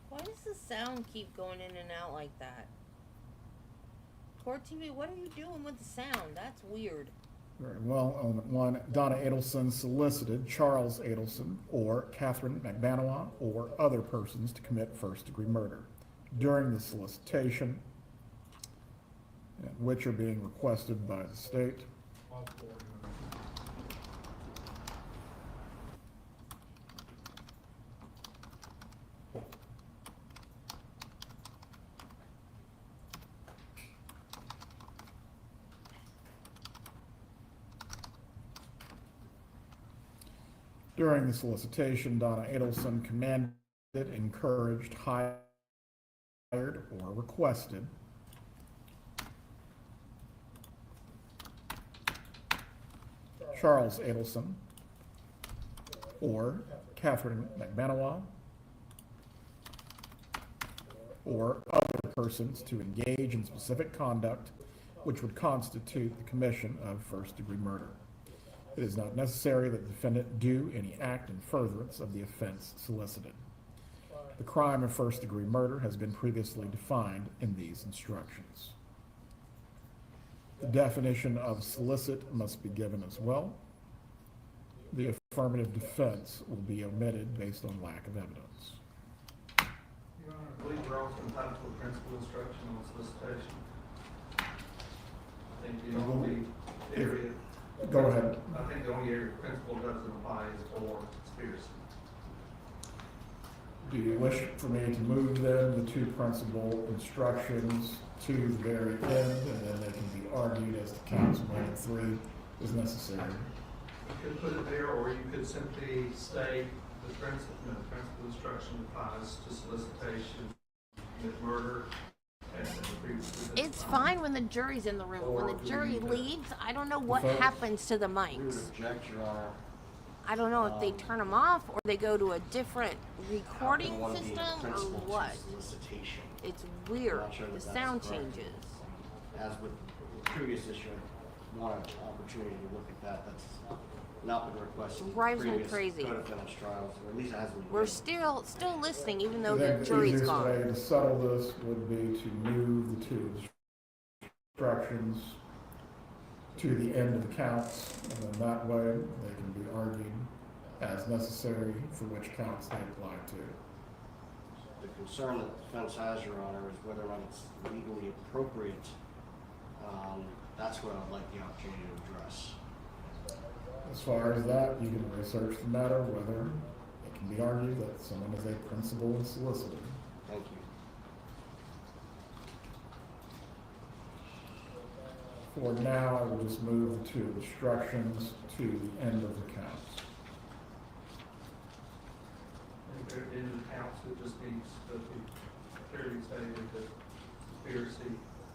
Why does the sound keep going in and out like that? Court TV, what are you doing with the sound? That's weird. Very well. Element 1, Donna Adelson solicited Charles Adelson or Catherine McBanois or other persons to commit first-degree murder during the solicitation, which are being requested by the state. During the solicitation, Donna Adelson commanded, encouraged, hired, or requested Charles Adelson or Catherine McBanois or other persons to engage in specific conduct which would constitute the commission of first-degree murder. It is not necessary that the defendant do any act in furtherance of the offense solicited. The crime of first-degree murder has been previously defined in these instructions. The definition of solicit must be given as well. The affirmative defense will be omitted based on lack of evidence. Your Honor, I believe we're also entitled to a principal instruction on solicitation. I think the only area. Go ahead. I think the only area principle doesn't apply is for conspiracy. Do you wish for me to move then the 2 principal instructions to the very end, and then they can be argued as to counts 1 and 3 is necessary? You could put it there, or you could simply state the principal instruction applies to solicitation, commit murder, and It's fine when the jury's in the room. When the jury leaves, I don't know what happens to the We would mics. object, Your Honor. I don't know if they turn them off or they go to a different recording One of the system or principal to what. solicitation. It's weird. I'm not sure The that that's sound correct. changes. As with the previous issue, I want an opportunity to look at that. That's not been requested. in Drives me previous crazy. co-defendants trials, or at least it hasn't been. We're still listening even though I think the jury's easiest way gone. to settle this would be to move the 2 instructions to the end of the counts, and then that way they can be argued as necessary for which counts they apply to. The concern that the defense has, Your Honor, is whether or not it's legally appropriate. That's what I'd like the opportunity to address. As far as that, you can research the matter, whether it can be argued that someone is a principal and solicitor. Thank you. For now, I will just move the 2 instructions to the end of the counts. in the counts, it just needs to be clearly stated that conspiracy,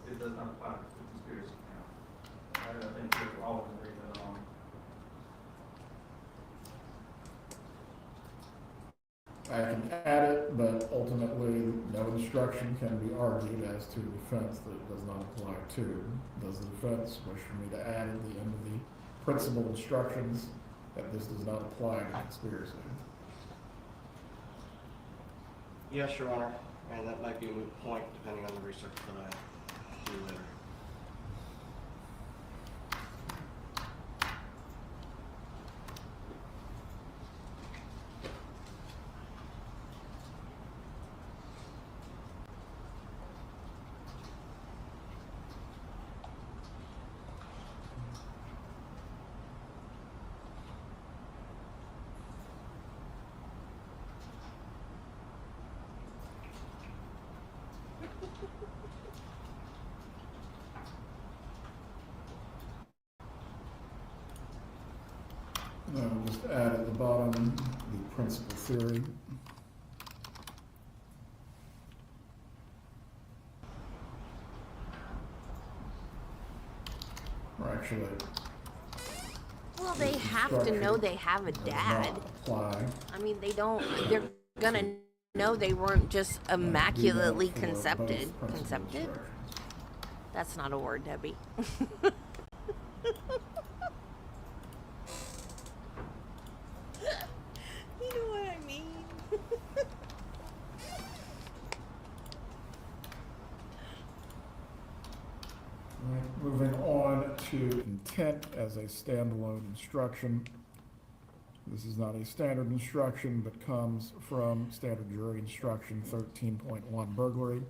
it does not apply to the conspiracy count. I think we're all in agreement on. I can add it, but ultimately, no instruction can be argued as to defense that it does not apply to. Does the defense wish for me to add at the end of the principal instructions that this does not apply to conspiracy? Yes, Your Honor. And that might be a moot point depending on the research that I do later. And I'll just add at the bottom the principal theory. Or actually, Well, they have to know they have a dad. apply. I mean, they're gonna know they weren't just immaculately concepted. Concepted? That's not a word, Debbie. You know what I mean? Right, moving on to intent as a standalone instruction. This is not a standard instruction, but comes from standard jury instruction 13.1 burglary,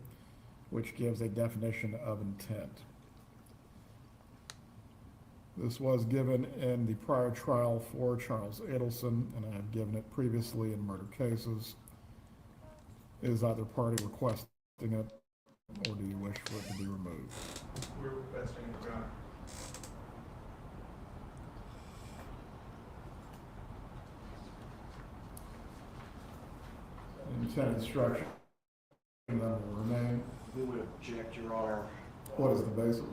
which gives a definition of intent. This was given in the prior trial for Charles Adelson, and I have given it previously in murder cases. Is either party requesting it, or do you wish for it to be removed? We're requesting it, Your Honor. Intent instruction then will remain. We would object, Your Honor. What is the basis?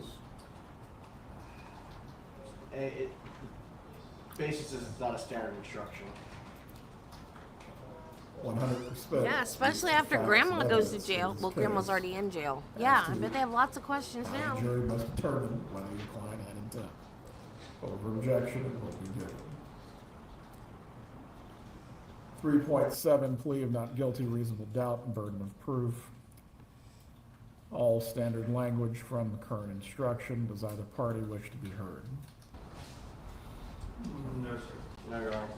Basis is it's not a standard instruction. 100%. Yeah, especially after Grandma goes to jail. Well, Grandma's already in jail. Yeah, I bet they have lots of questions now. The jury must determine whether your client had intent. Over objection, it will be given. 3.7, plea of not guilty, reasonable doubt, and burden of proof. All standard language from the current instruction. Does either party wish to be heard? No, sir. No, Your Honor.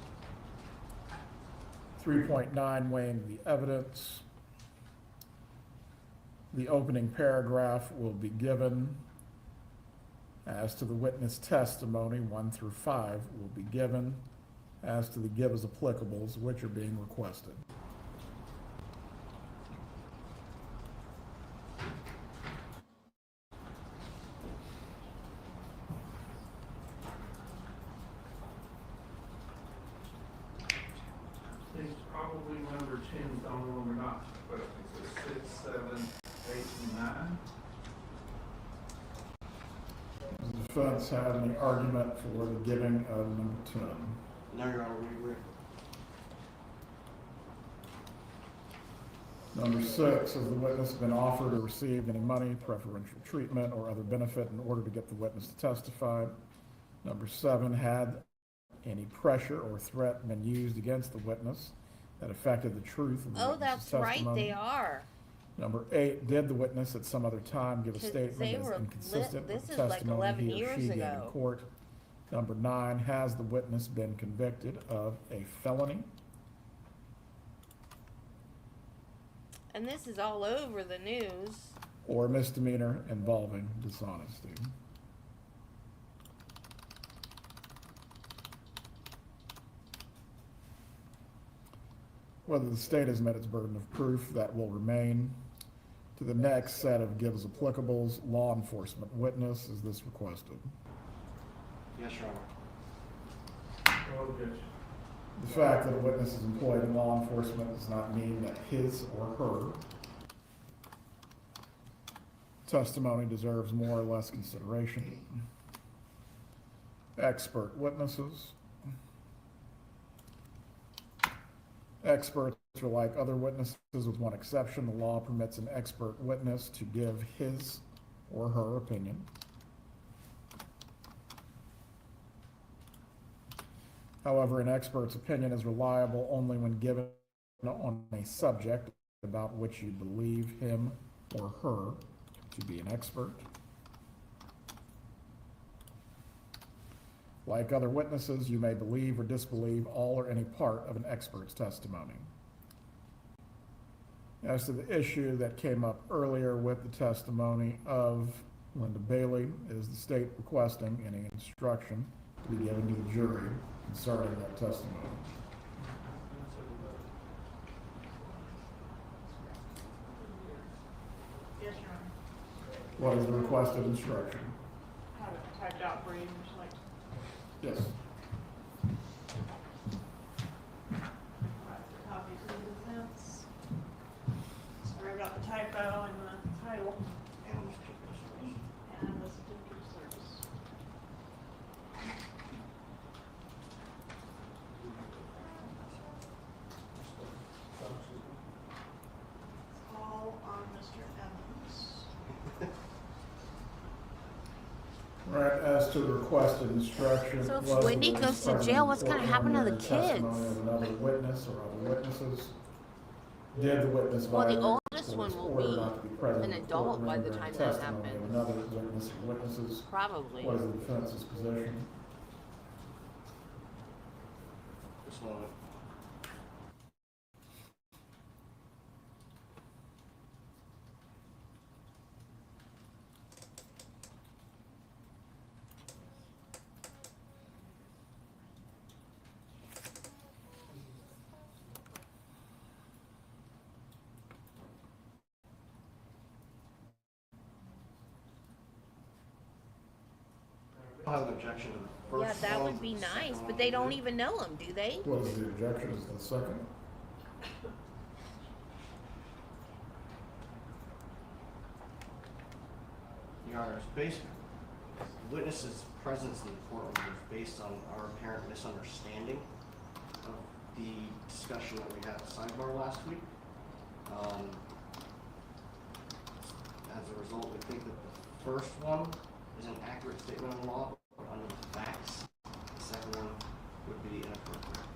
3.9, weighing the evidence. The opening paragraph will be given. As to the witness testimony, 1 through 5 will be given. As to the give as applicables, which are being requested. It's probably number 10, the only one we're not requesting, so 6, 7, 8, and 9. Does the defense have any argument for the giving of number 10? No, Your Honor, we agree. Number 6, has the witness been offered or received any money, preferential treatment, or other benefit in order to get the witness to testify? Number 7, had any pressure or threat been used against the witness that affected the truth of the Oh, witness's that's right, testimony? they are. Number 8, did the witness at some other time give a 'Cause statement they that is were inconsistent this with the is like testimony 11 he or years she gave in ago. court? Number 9, has the witness been convicted of a felony? And this is all over the news. Or misdemeanor involving dishonesty? Whether the state has met its burden of proof, that will remain. To the next set of gives applicables, law enforcement witness, is this requested? Yes, Your Honor. No objection. The fact that a witness is employed in law enforcement does not mean that his or her testimony deserves more or less consideration. Expert witnesses. Experts are like other witnesses with one exception. The law permits an expert witness to give his or her opinion. However, an expert's opinion is reliable only when given on a subject about which you believe him or her to be an expert. Like other witnesses, you may believe or disbelieve all or any part of an expert's testimony. As to the issue that came up earlier with the testimony of Linda Bailey, is the state requesting any instruction to be given to the jury concerning that testimony? Yes, Your Honor. What is the requested instruction? Have it typed out for you, would you like? Yes. Copy for the defense. Sorry about the typo in the title. And the certificate of service. It's all on Mr. Evans. All right, as to the requested instruction. So if was the Wendy witness goes to present jail, in what's gonna court happen to during the testimony kids? of another witness or other witnesses? Did the witness Well, the violate oldest the one court's will order be not to be present an in the adult courtroom by the during time that testimony of happens. another witness or witnesses? Probably. What is the defense's position? Just a moment. I have an objection to the Yeah, first that one, would be the nice, second but one. they don't even know him, do they? What is the objection? Is the second? Your Honor, it's based, witnesses' presence in the courtroom was based on our apparent misunderstanding of the discussion that we had at sidebar last week. As a result, we think that the first one is an accurate statement of the law, but under the facts, the second one would be inappropriate.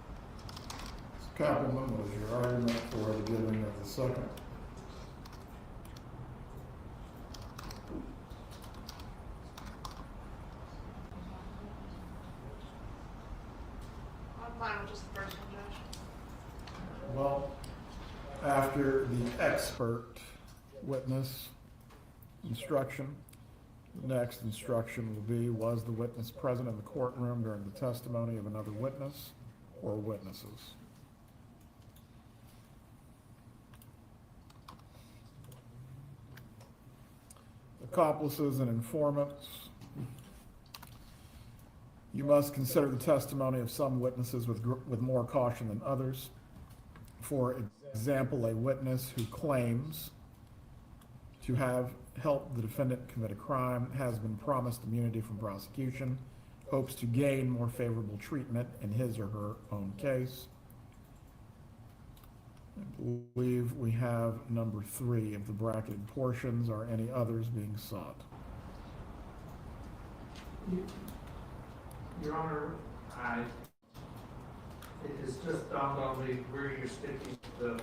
Mr. Kappelman, what is your argument for the giving of the second? I'm fine with just the first one, Judge. Well, after the expert witness instruction, the next instruction will be, was the witness present in the courtroom during the testimony of another witness or witnesses? Accomplices and informants. You must consider the testimony of some witnesses with more caution than others. For example, a witness who claims to have helped the defendant commit a crime has been promised immunity from prosecution, hopes to gain more favorable treatment in his or her own case. I believe we have number 3 of the bracketed portions. Are any others being sought? Your Honor, it has just dawned on me where you're sticking the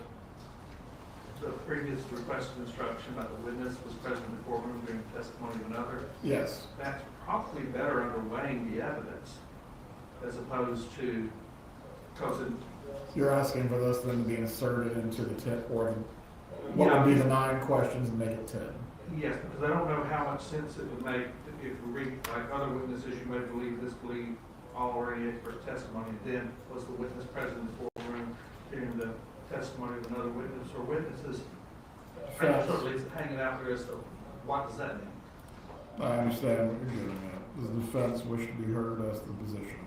previous requested instruction about the witness was present in the courtroom during the testimony of another. Yes. That's probably better under weighing the evidence as opposed to, because You're asking for this then to be inserted into the 10, or what would be the 9 questions and make it 10? yes, because I don't know how much sense it would make if we read, like other witnesses, you may believe, disbelieve all or any expert testimony, and then was the witness present in the courtroom during the testimony of another witness or witnesses. Certainly it's hanging out there as to what does that mean? I understand what you're getting at. Does the defense wish to be heard as to the position?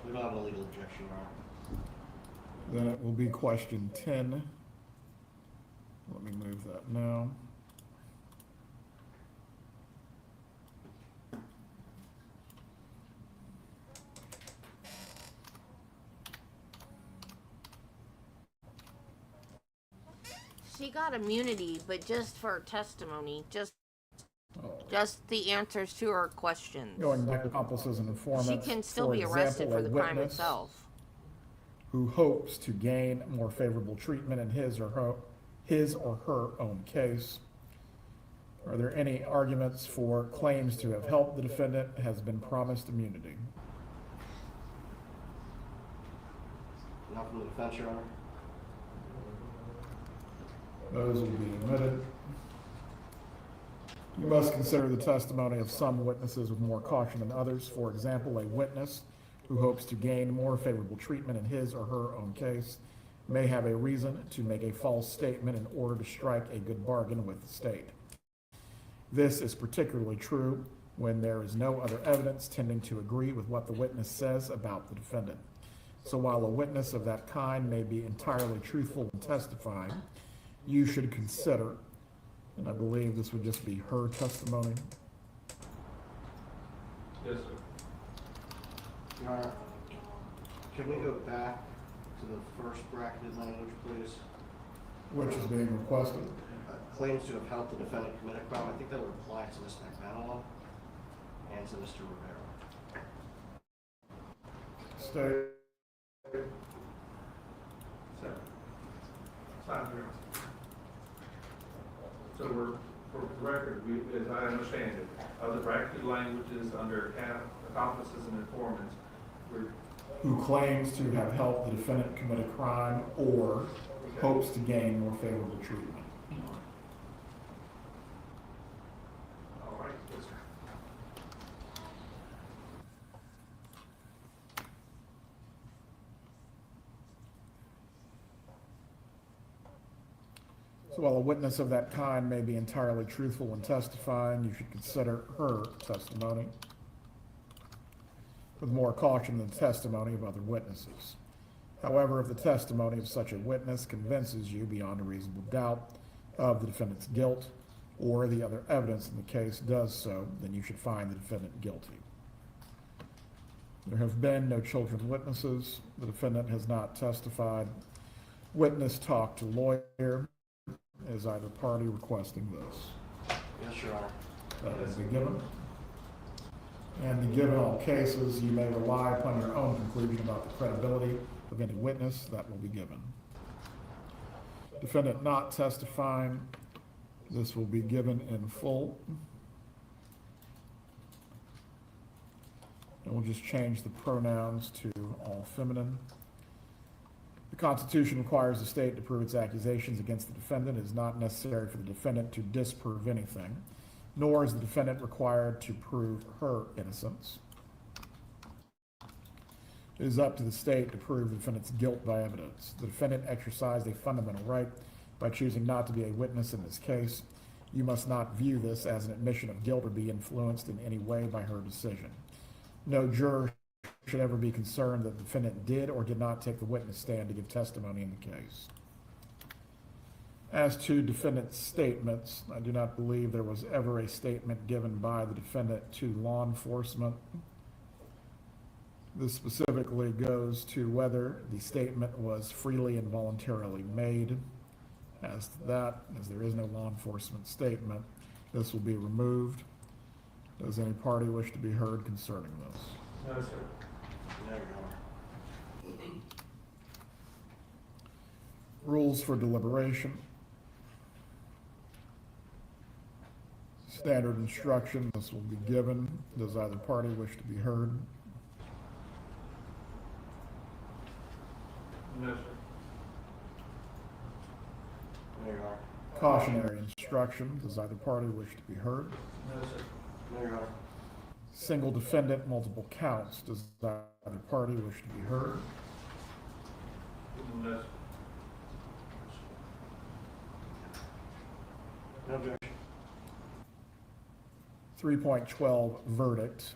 We don't have a legal objection, Your Honor. Then it will be question 10. Let me move that now. She got immunity, but just for her testimony, just the answers to her questions. Going back to accomplices and informants. She can still for be arrested example, for a the crime witness itself. who hopes to gain more favorable treatment in his or her own case. Are there any arguments for claims to have helped the defendant has been promised immunity? Not from the defense, Your Honor. Those will be admitted. You must consider the testimony of some witnesses with more caution than others. For example, a witness who hopes to gain more favorable treatment in his or her own case may have a reason to make a false statement in order to strike a good bargain with the state. This is particularly true when there is no other evidence tending to agree with what the witness says about the defendant. So while a witness of that kind may be entirely truthful in testifying, you should consider, and I believe this would just be her testimony. Yes, sir. Your Honor, can we go back to the first bracketed language, please? Which is being requested. Claims to have helped the defendant commit a crime. I think that would apply to Ms. McManaway and to Mr. Rivera. State. Sir. Sign here. So for the record, as I understand it, of the bracketed languages under accomplices and informants, Who claims to have helped the defendant commit a crime or hopes to gain more favorable treatment. all right, yes, sir. So while a witness of that kind may be entirely truthful when testifying, you should consider her testimony with more caution than the testimony of other witnesses. However, if the testimony of such a witness convinces you beyond a reasonable doubt of the defendant's guilt, or the other evidence in the case does so, then you should find the defendant guilty. There have been no children witnesses. The defendant has not testified. Witness talked to lawyer. Is either party requesting this? Yes, Your Honor. That is a given. And given all cases, you may rely upon your own conclusion about the credibility of any witness that will be given. Defendant not testifying, this will be given in full. And we'll just change the pronouns to all feminine. The Constitution requires the state to prove its accusations against the defendant. It is not necessary for the defendant to disprove anything, nor is the defendant required to prove her innocence. It is up to the state to prove the defendant's guilt by evidence. The defendant exercised a fundamental right by choosing not to be a witness in this case. You must not view this as an admission of guilt or be influenced in any way by her decision. No juror should ever be concerned that the defendant did or did not take the witness stand to give testimony in the case. As to defendant's statements, I do not believe there was ever a statement given by the defendant to law enforcement. This specifically goes to whether the statement was freely and voluntarily made. As to that, as there is no law enforcement statement, this will be removed. Does any party wish to be heard concerning this? No, sir. No, Your Honor. Rules for deliberation. Standard instruction, this will be given. Does either party wish to be heard? No, sir. No, Your Honor. Cautionary instruction, does either party wish to be heard? No, sir. No, Your Honor. Single defendant, multiple counts, does either party wish to be heard? No, sir. No objection. 3.12 verdict.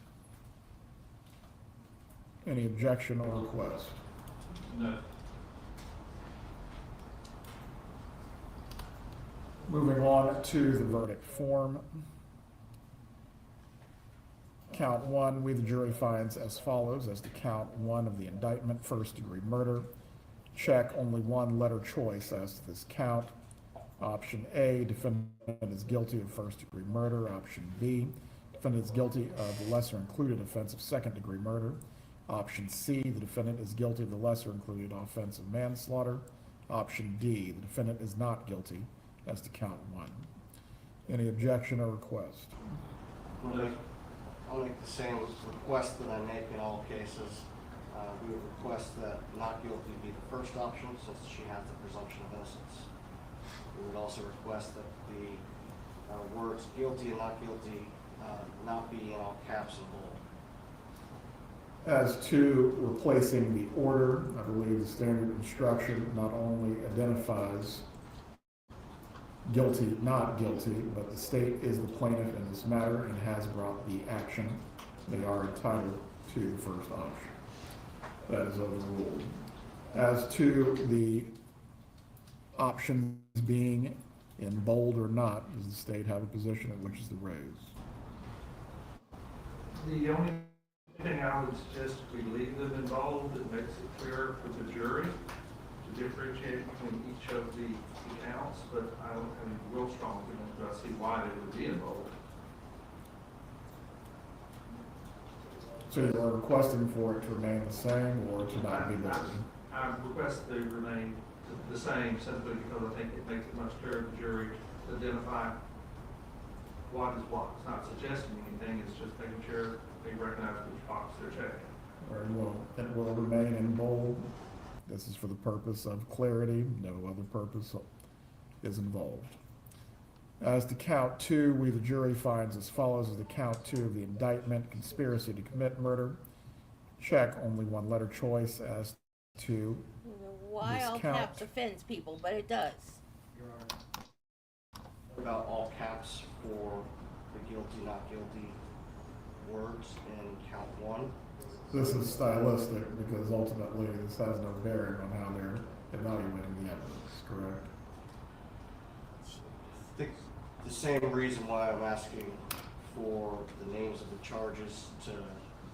Any objection or request? No. Moving on to the verdict form. Count 1, we the jury finds as follows. As to count 1 of the indictment, first-degree murder. Check only one letter choice as to this count. Option A, defendant is guilty of first-degree murder. Option B, defendant is guilty of the lesser included offense of second-degree murder. Option C, the defendant is guilty of the lesser included offense of manslaughter. Option D, the defendant is not guilty as to count 1. Any objection or request? I'll make the same request that I make in all cases. We would request that not guilty be the first option, since she has the presumption of innocence. We would also request that the words guilty and not guilty not be in all caps and bold. As to replacing the order, I believe the standard instruction not only identifies guilty, not guilty, but the state is the plaintiff in this matter and has brought the action. They are entitled to the first option. That is overruled. As to the options being in bold or not, does the state have a position at which is the raise? The only thing I would suggest if we leave them in bold, it makes it clearer for the jury to differentiate between each of the counts, but I don't have any real strong feeling that I see why they would be in bold. So you are requesting for it to remain the same or to not be bold? I request they remain the same simply because I think it makes it much clearer to the jury to identify what is what. It's not suggesting anything, it's just making sure they recognize which box they're checking. Very well. It will remain in bold. This is for the purpose of clarity. No other purpose is involved. As to count 2, we, the jury, finds as follows as the count 2 of the indictment: conspiracy to commit murder. Check, only one letter choice as to Why this all count. caps offends people, but it does. About all caps for the guilty, not guilty words in count 1. This is stylistic because ultimately this has no bearing on how they're evaluating the evidence, correct? The same reason why I'm asking for the names of the charges to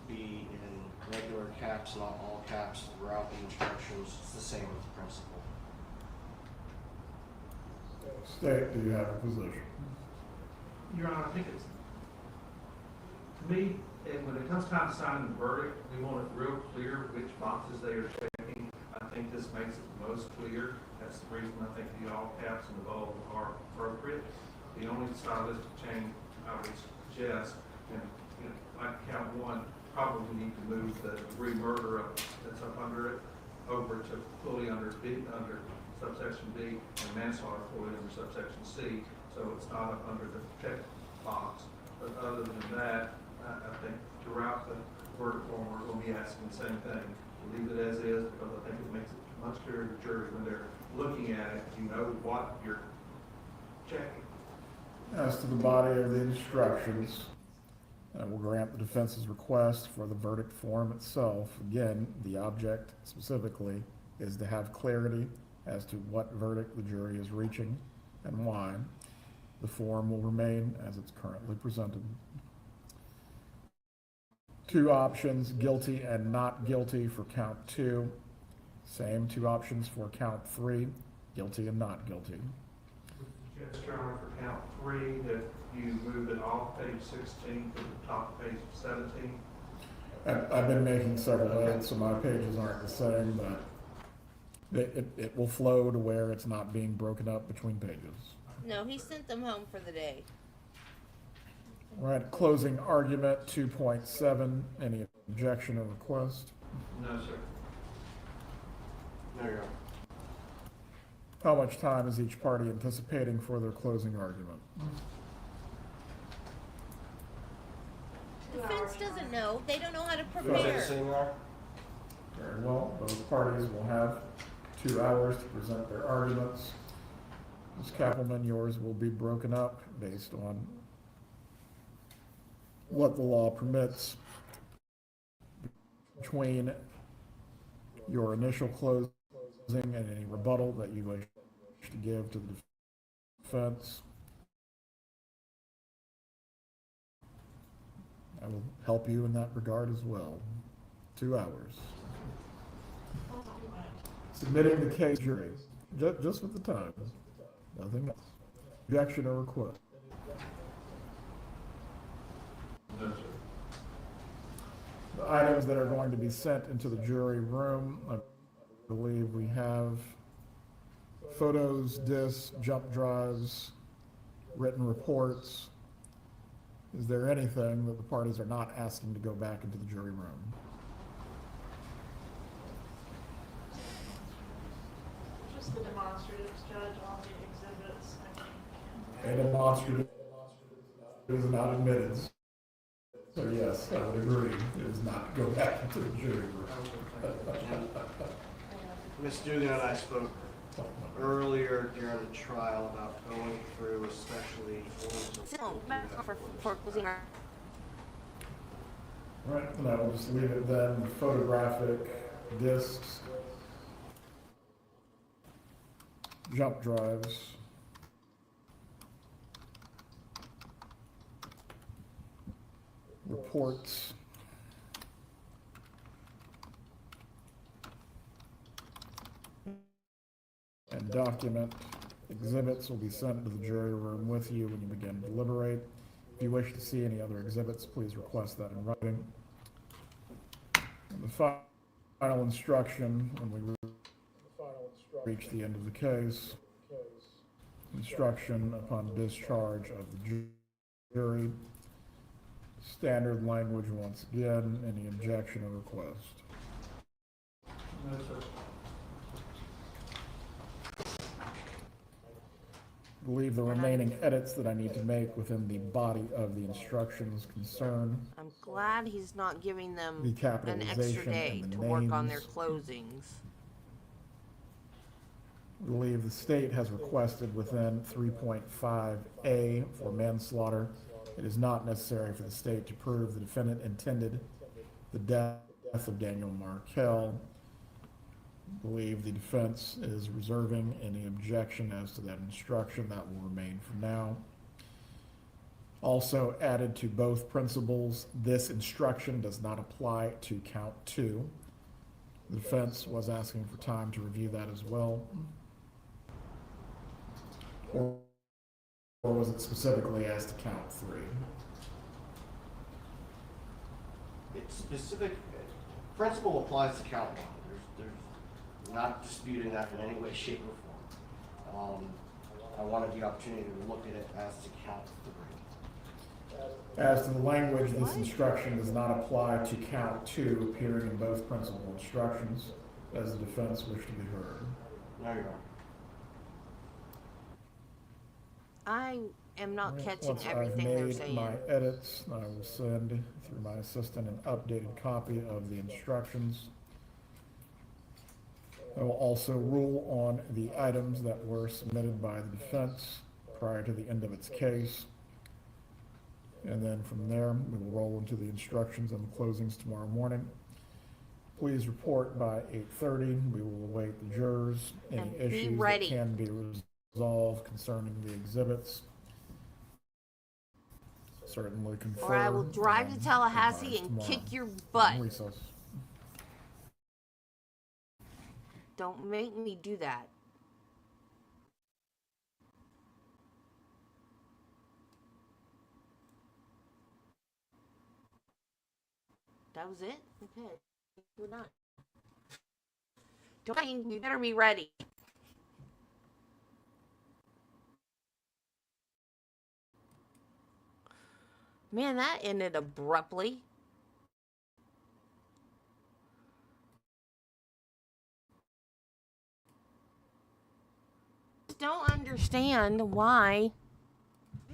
be in regular caps, not all caps, throughout the instructions. It's the same principle. State, do you have a position? Your Honor, I think it's, to me, and when it comes time to sign the verdict, we want it real clear which boxes they are checking. I think this makes it the most clear. That's the reason I think the all caps and the bold are appropriate. The only stylistic change I would suggest, and like count 1, probably need to move the re-murder that's up under it over to fully under B, under subsection B, and manslaughter fully under subsection C, so it's not up under the check box. But other than that, I think throughout the verdict form, we're going to be asking the same thing. Leave it as is, because I think it makes it much clearer to the jury when they're looking at it, you know what you're checking. As to the body of the instructions, we'll grant the defense's request for the verdict form itself. Again, the object specifically is to have clarity as to what verdict the jury is reaching and why. The form will remain as it's currently presented. 2 options, guilty and not guilty for count 2. Same 2 options for count 3, guilty and not guilty. Yes, Your Honor, for count 3, that you move it off page 16 to the top of page 17. I've been making several edits, so my pages aren't the same, but it will flow to where it's not being broken up between pages. No, he sent them home for the day. All right, closing argument 2.7. Any objection or request? No, sir. No, Your Honor. How much time is each party anticipating for their closing argument? Defense doesn't know. They don't know how to Is that the prepare. same, Your Honor? Very well. Both parties will have 2 hours to present their arguments. Ms. Kappelman, yours will be broken up based on what the law permits between your initial closing and any rebuttal that you wish to give to the defense. I will help you in that regard as well. 2 hours. Submitting the case jury, just with the time, nothing else. Objection or request? No, sir. The items that are going to be sent into the jury room, I believe we have photos, discs, jump drives, written reports. Is there anything that the parties are not asking to go back into the jury room? Just the demonstratives, Judge, on the exhibits, I think. A demonstrative is not admitted. So yes, I would agree, it is not go back into the jury room. Ms. Dugan and I spoke earlier during the trial about going through, especially For closing our All right, and I will just leave it then, photographic discs, jump drives, reports, and document exhibits will be sent to the jury room with you when you begin to deliberate. If you wish to see any other exhibits, please request that in writing. And the final instruction, when we reach the end of the case, instruction upon discharge of the jury, standard language once again, any objection or request? No, sir. Believe the remaining edits that I need to make within the body of the instructions concern I'm glad he's not giving them the an capitalization extra day and the to work on their names. closings. Believe the state has requested within 3.5A for manslaughter. It is not necessary for the state to prove the defendant intended the death of Daniel Markell. Believe the defense is reserving any objection as to that instruction. That will remain for now. Also added to both principles, this instruction does not apply to count 2. The defense was asking for time to review that as well. Or was it specifically as to count 3? It's specific, principle applies to count 1. There's not disputing that in any way, shape, or form. I wanted the opportunity to look at it as to count 3. As to the language, this instruction does not apply to count 2 appearing in both principal instructions as the defense wished to be heard. No, Your Honor. I am not catching Once everything I've they're made saying. my edits, I will send through my assistant an updated copy of the instructions. I will also rule on the items that were submitted by the defense prior to the end of its case. And then from there, we will roll into the instructions and the closings tomorrow morning. Please report by 8:30. We will await the jurors. Any And be issues that ready. can be resolved concerning the exhibits. Certainly confer. Or I will drive to Tallahassee and tomorrow. kick your butt. Recess. Don't make me do that. That was it? Okay. We're done. Dwayne, you better be ready. Man, that ended abruptly. Don't understand why.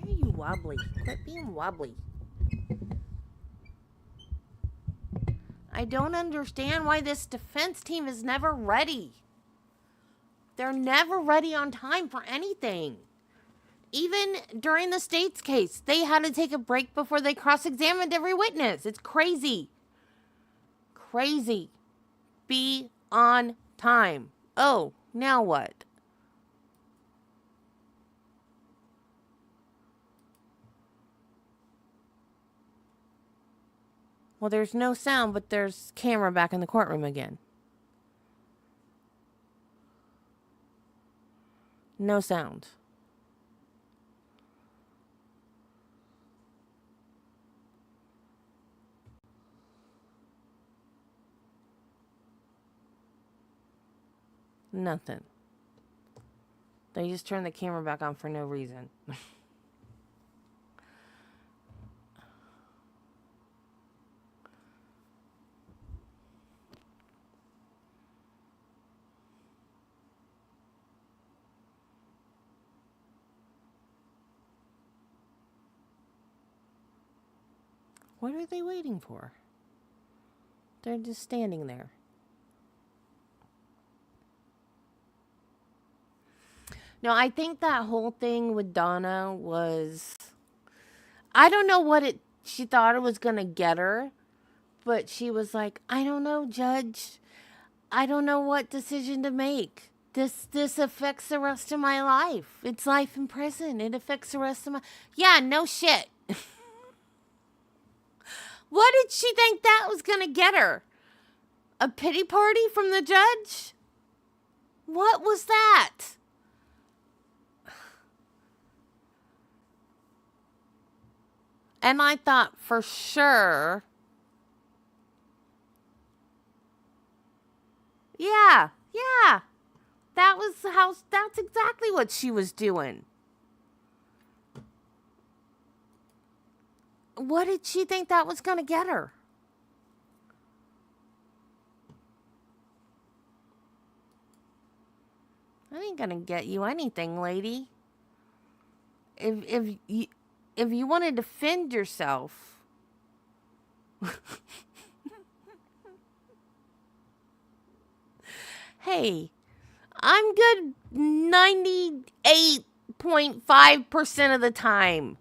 Why are you wobbly? Quit being wobbly. I don't understand why this defense team is never ready. They're never ready on time for anything. Even during the state's case, they had to take a break before they cross-examined every witness. It's crazy. Crazy. Be on time. Oh, now what? Well, there's no sound, but there's camera back in the courtroom again. No sound. Nothing. They just turned the camera back on for no reason. What are they waiting for? They're just standing there. No, I think that whole thing with Donna was, I don't know what she thought it was going to get her, but she was like, I don't know, Judge. I don't know what decision to make. This affects the rest of my life. It's life in prison. It affects the rest of my... Yeah, no shit. What did she think that was going to get her? A pity party from the judge? What was that? And I thought for sure... Yeah. That's exactly what she was doing. What did she think that was going to get her? I ain't going to get you anything, lady. If you want to defend yourself... Hey, I'm good 98.5% of the time.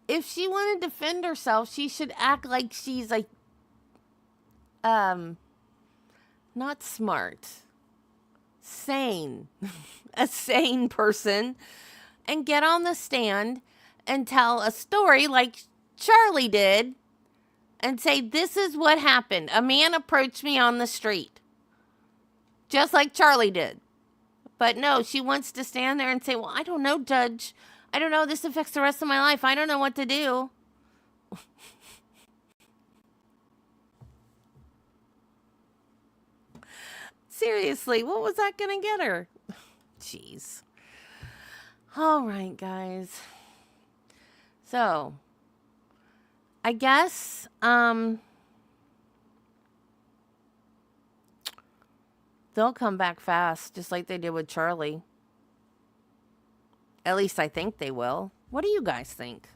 If she wanted to defend herself, she should act like she's like, not smart, sane, a sane person, and get on the stand and tell a story like Charlie did and say, this is what happened. A man approached me on the street, just like Charlie did. But no, she wants to stand there and say, well, I don't know, Judge. I don't know. This affects the rest of my life. I don't know what to do. Seriously, what was that going to get her? Jeez. All right, guys. So, I guess, they'll come back fast, just like they did with Charlie. At least I think they will. What do you guys think?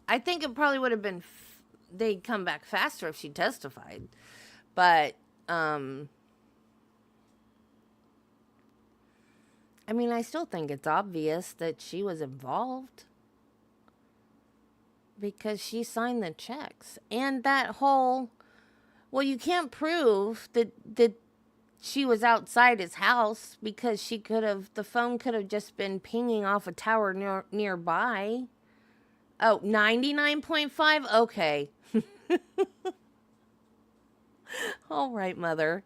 I think it probably would have been, they'd come back faster if she testified. But, I mean, I still think it's obvious that she was involved. Because she signed the checks. And that whole, well, you can't prove that she was outside his house because she could have, the phone could have just been pinging off a tower nearby. Oh, 99.5? Okay. All right, mother.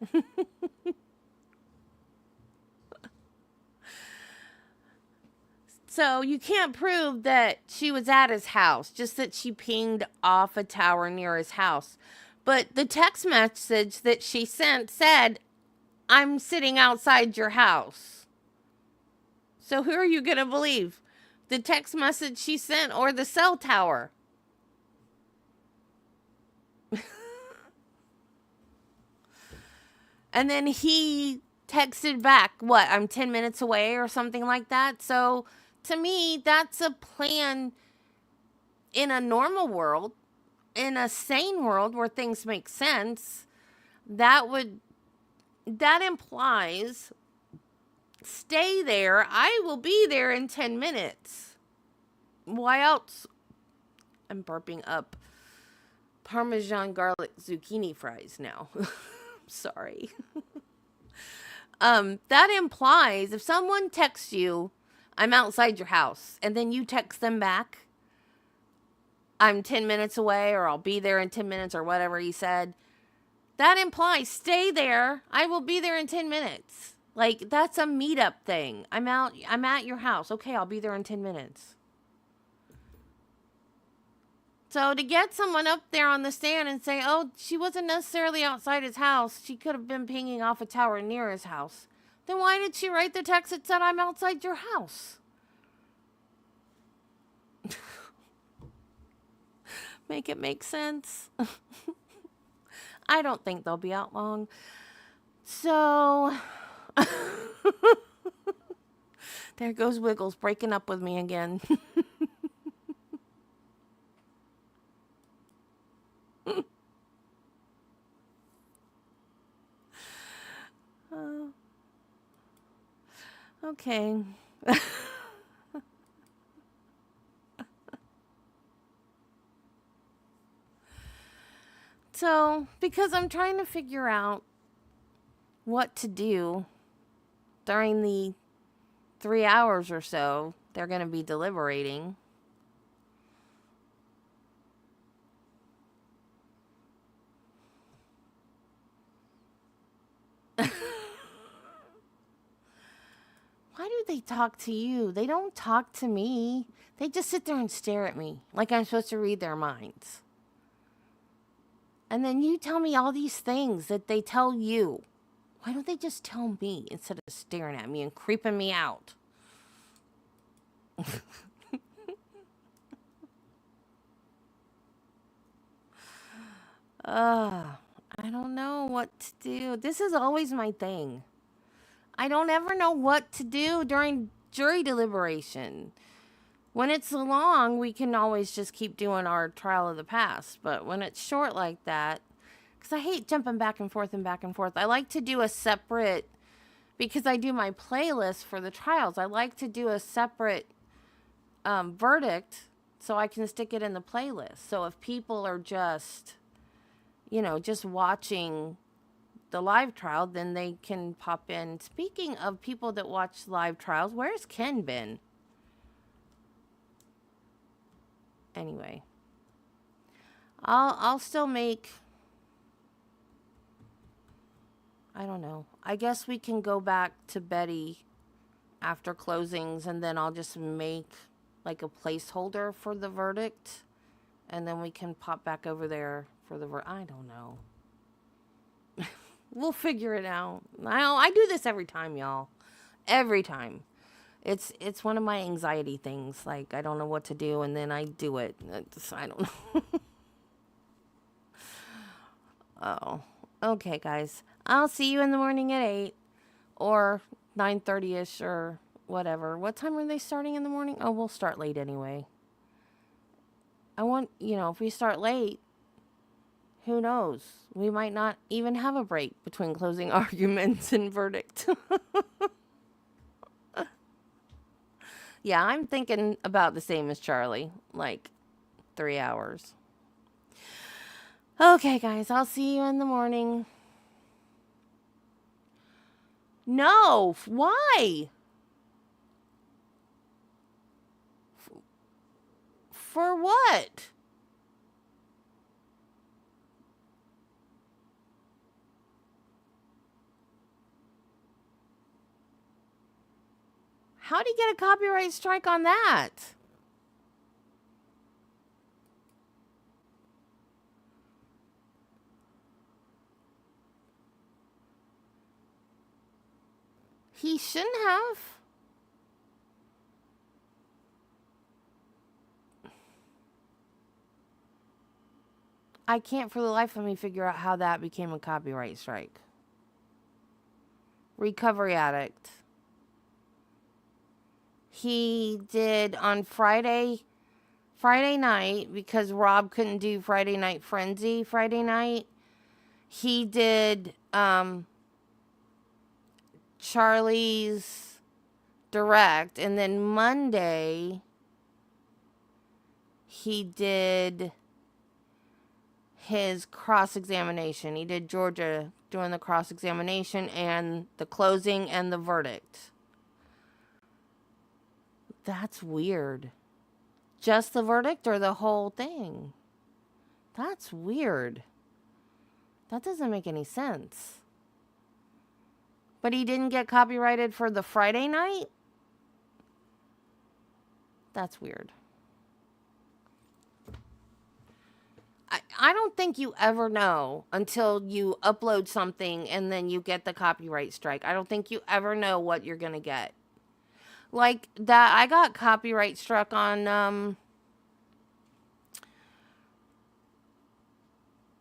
So you can't prove that she was at his house, just that she pinged off a tower near his house. But the text message that she sent said, I'm sitting outside your house. So who are you going to believe? The text message she sent or the cell tower? And then he texted back, what, I'm 10 minutes away or something like that. So to me, that's a plan in a normal world, in a sane world where things make sense. That implies stay there. I will be there in 10 minutes. Why else? I'm burping up Parmesan garlic zucchini fries now. Sorry. That implies if someone texts you, I'm outside your house, and then you text them back, I'm 10 minutes away, or I'll be there in 10 minutes, or whatever he said, that implies stay there. I will be there in 10 minutes. Like, that's a meetup thing. I'm at your house. Okay, I'll be there in 10 minutes. So to get someone up there on the stand and say, oh, she wasn't necessarily outside his house, she could have been pinging off a tower near his house, then why did she write the text that said, I'm outside your house? Make it make sense. I don't think they'll be out long. So, there goes Wiggles breaking up with me again. Okay. So, because I'm trying to figure out what to do during the 3 hours or so they're going to be deliberating. Why do they talk to you? They don't talk to me. They just sit there and stare at me like I'm supposed to read their minds. And then you tell me all these things that they tell you. Why don't they just tell me instead of staring at me and creeping me out? I don't know what to do. This is always my thing. I don't ever know what to do during jury deliberation. When it's long, we can always just keep doing our trial of the past. But when it's short like that, because I hate jumping back and forth and back and forth. I like to do a separate, because I do my playlist for the trials, I like to do a separate verdict so I can stick it in the playlist. So if people are just, just watching the live trial, then they can pop in. Speaking of people that watch live trials, where's Ken been? Anyway, I'll still make, I don't know. I guess we can go back to Betty after closings, and then I'll just make like a placeholder for the verdict, and then we can pop back over there for the I don't know. We'll figure it out. I do this every time, y'all. Every time. It's one of my anxiety things. Like, I don't know what to do, and then I do it. I don't know. Oh. Okay, guys. I'll see you in the morning at 8 or 9:30ish or whatever. What time are they starting in the morning? Oh, we'll start late anyway. I want, if we start late, who knows? We might not even have a break between closing arguments and verdict. Yeah, I'm thinking about the same as Charlie, like 3 hours. Okay, guys, I'll see you in the morning. No, why? For what? How'd he get a copyright strike on that? He shouldn't have. I can't for the life of me figure out how that became a copyright strike. Recovery addict. He did on Friday night, because Rob couldn't do Friday Night Frenzy Friday night. He did Charlie's direct, and then Monday he did his cross-examination. He did Georgia doing the cross-examination and the closing and the verdict. That's weird. Just the verdict or the whole thing? That's weird. That doesn't make any sense. But he didn't get copyrighted for the Friday night? That's weird. I don't think you ever know until you upload something and then you get the copyright strike. I don't think you ever know what you're going to get. Like that, I got copyright struck on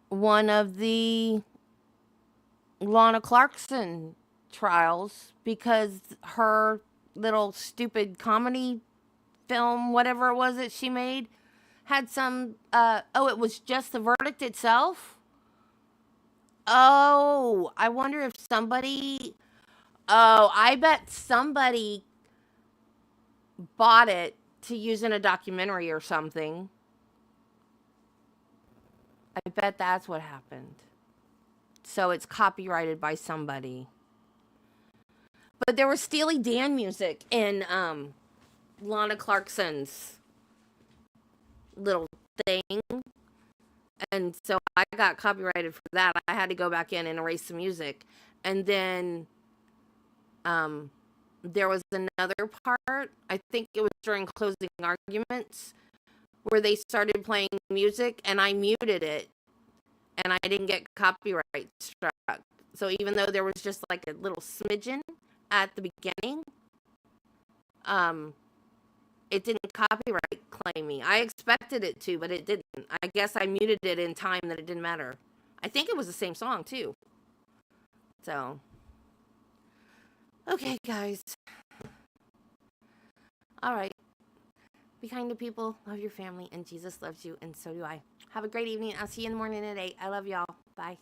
one of the Lana Clarkson trials because her little stupid comedy film, whatever it was that she made, had some, it was just the verdict itself? Oh, I wonder if somebody, I bet somebody bought it to use in a documentary or something. I bet that's what happened. So it's copyrighted by somebody. But there was Steely Dan music in Lana Clarkson's little thing. And so I got copyrighted for that. I had to go back in and erase the music. And then there was another part, I think it was during closing arguments, where they started playing music and I muted it. And I didn't get copyright struck. So even though there was just like a little smidgen at the beginning, it didn't copyright claim me. I expected it to, but it didn't. I guess I muted it in time that it didn't matter. I think it was the same song too. So, okay, guys. All right. Be kind to people, love your family, and Jesus loves you, and so do I. Have a great evening. I'll see you in the morning at 8. I love y'all. Bye.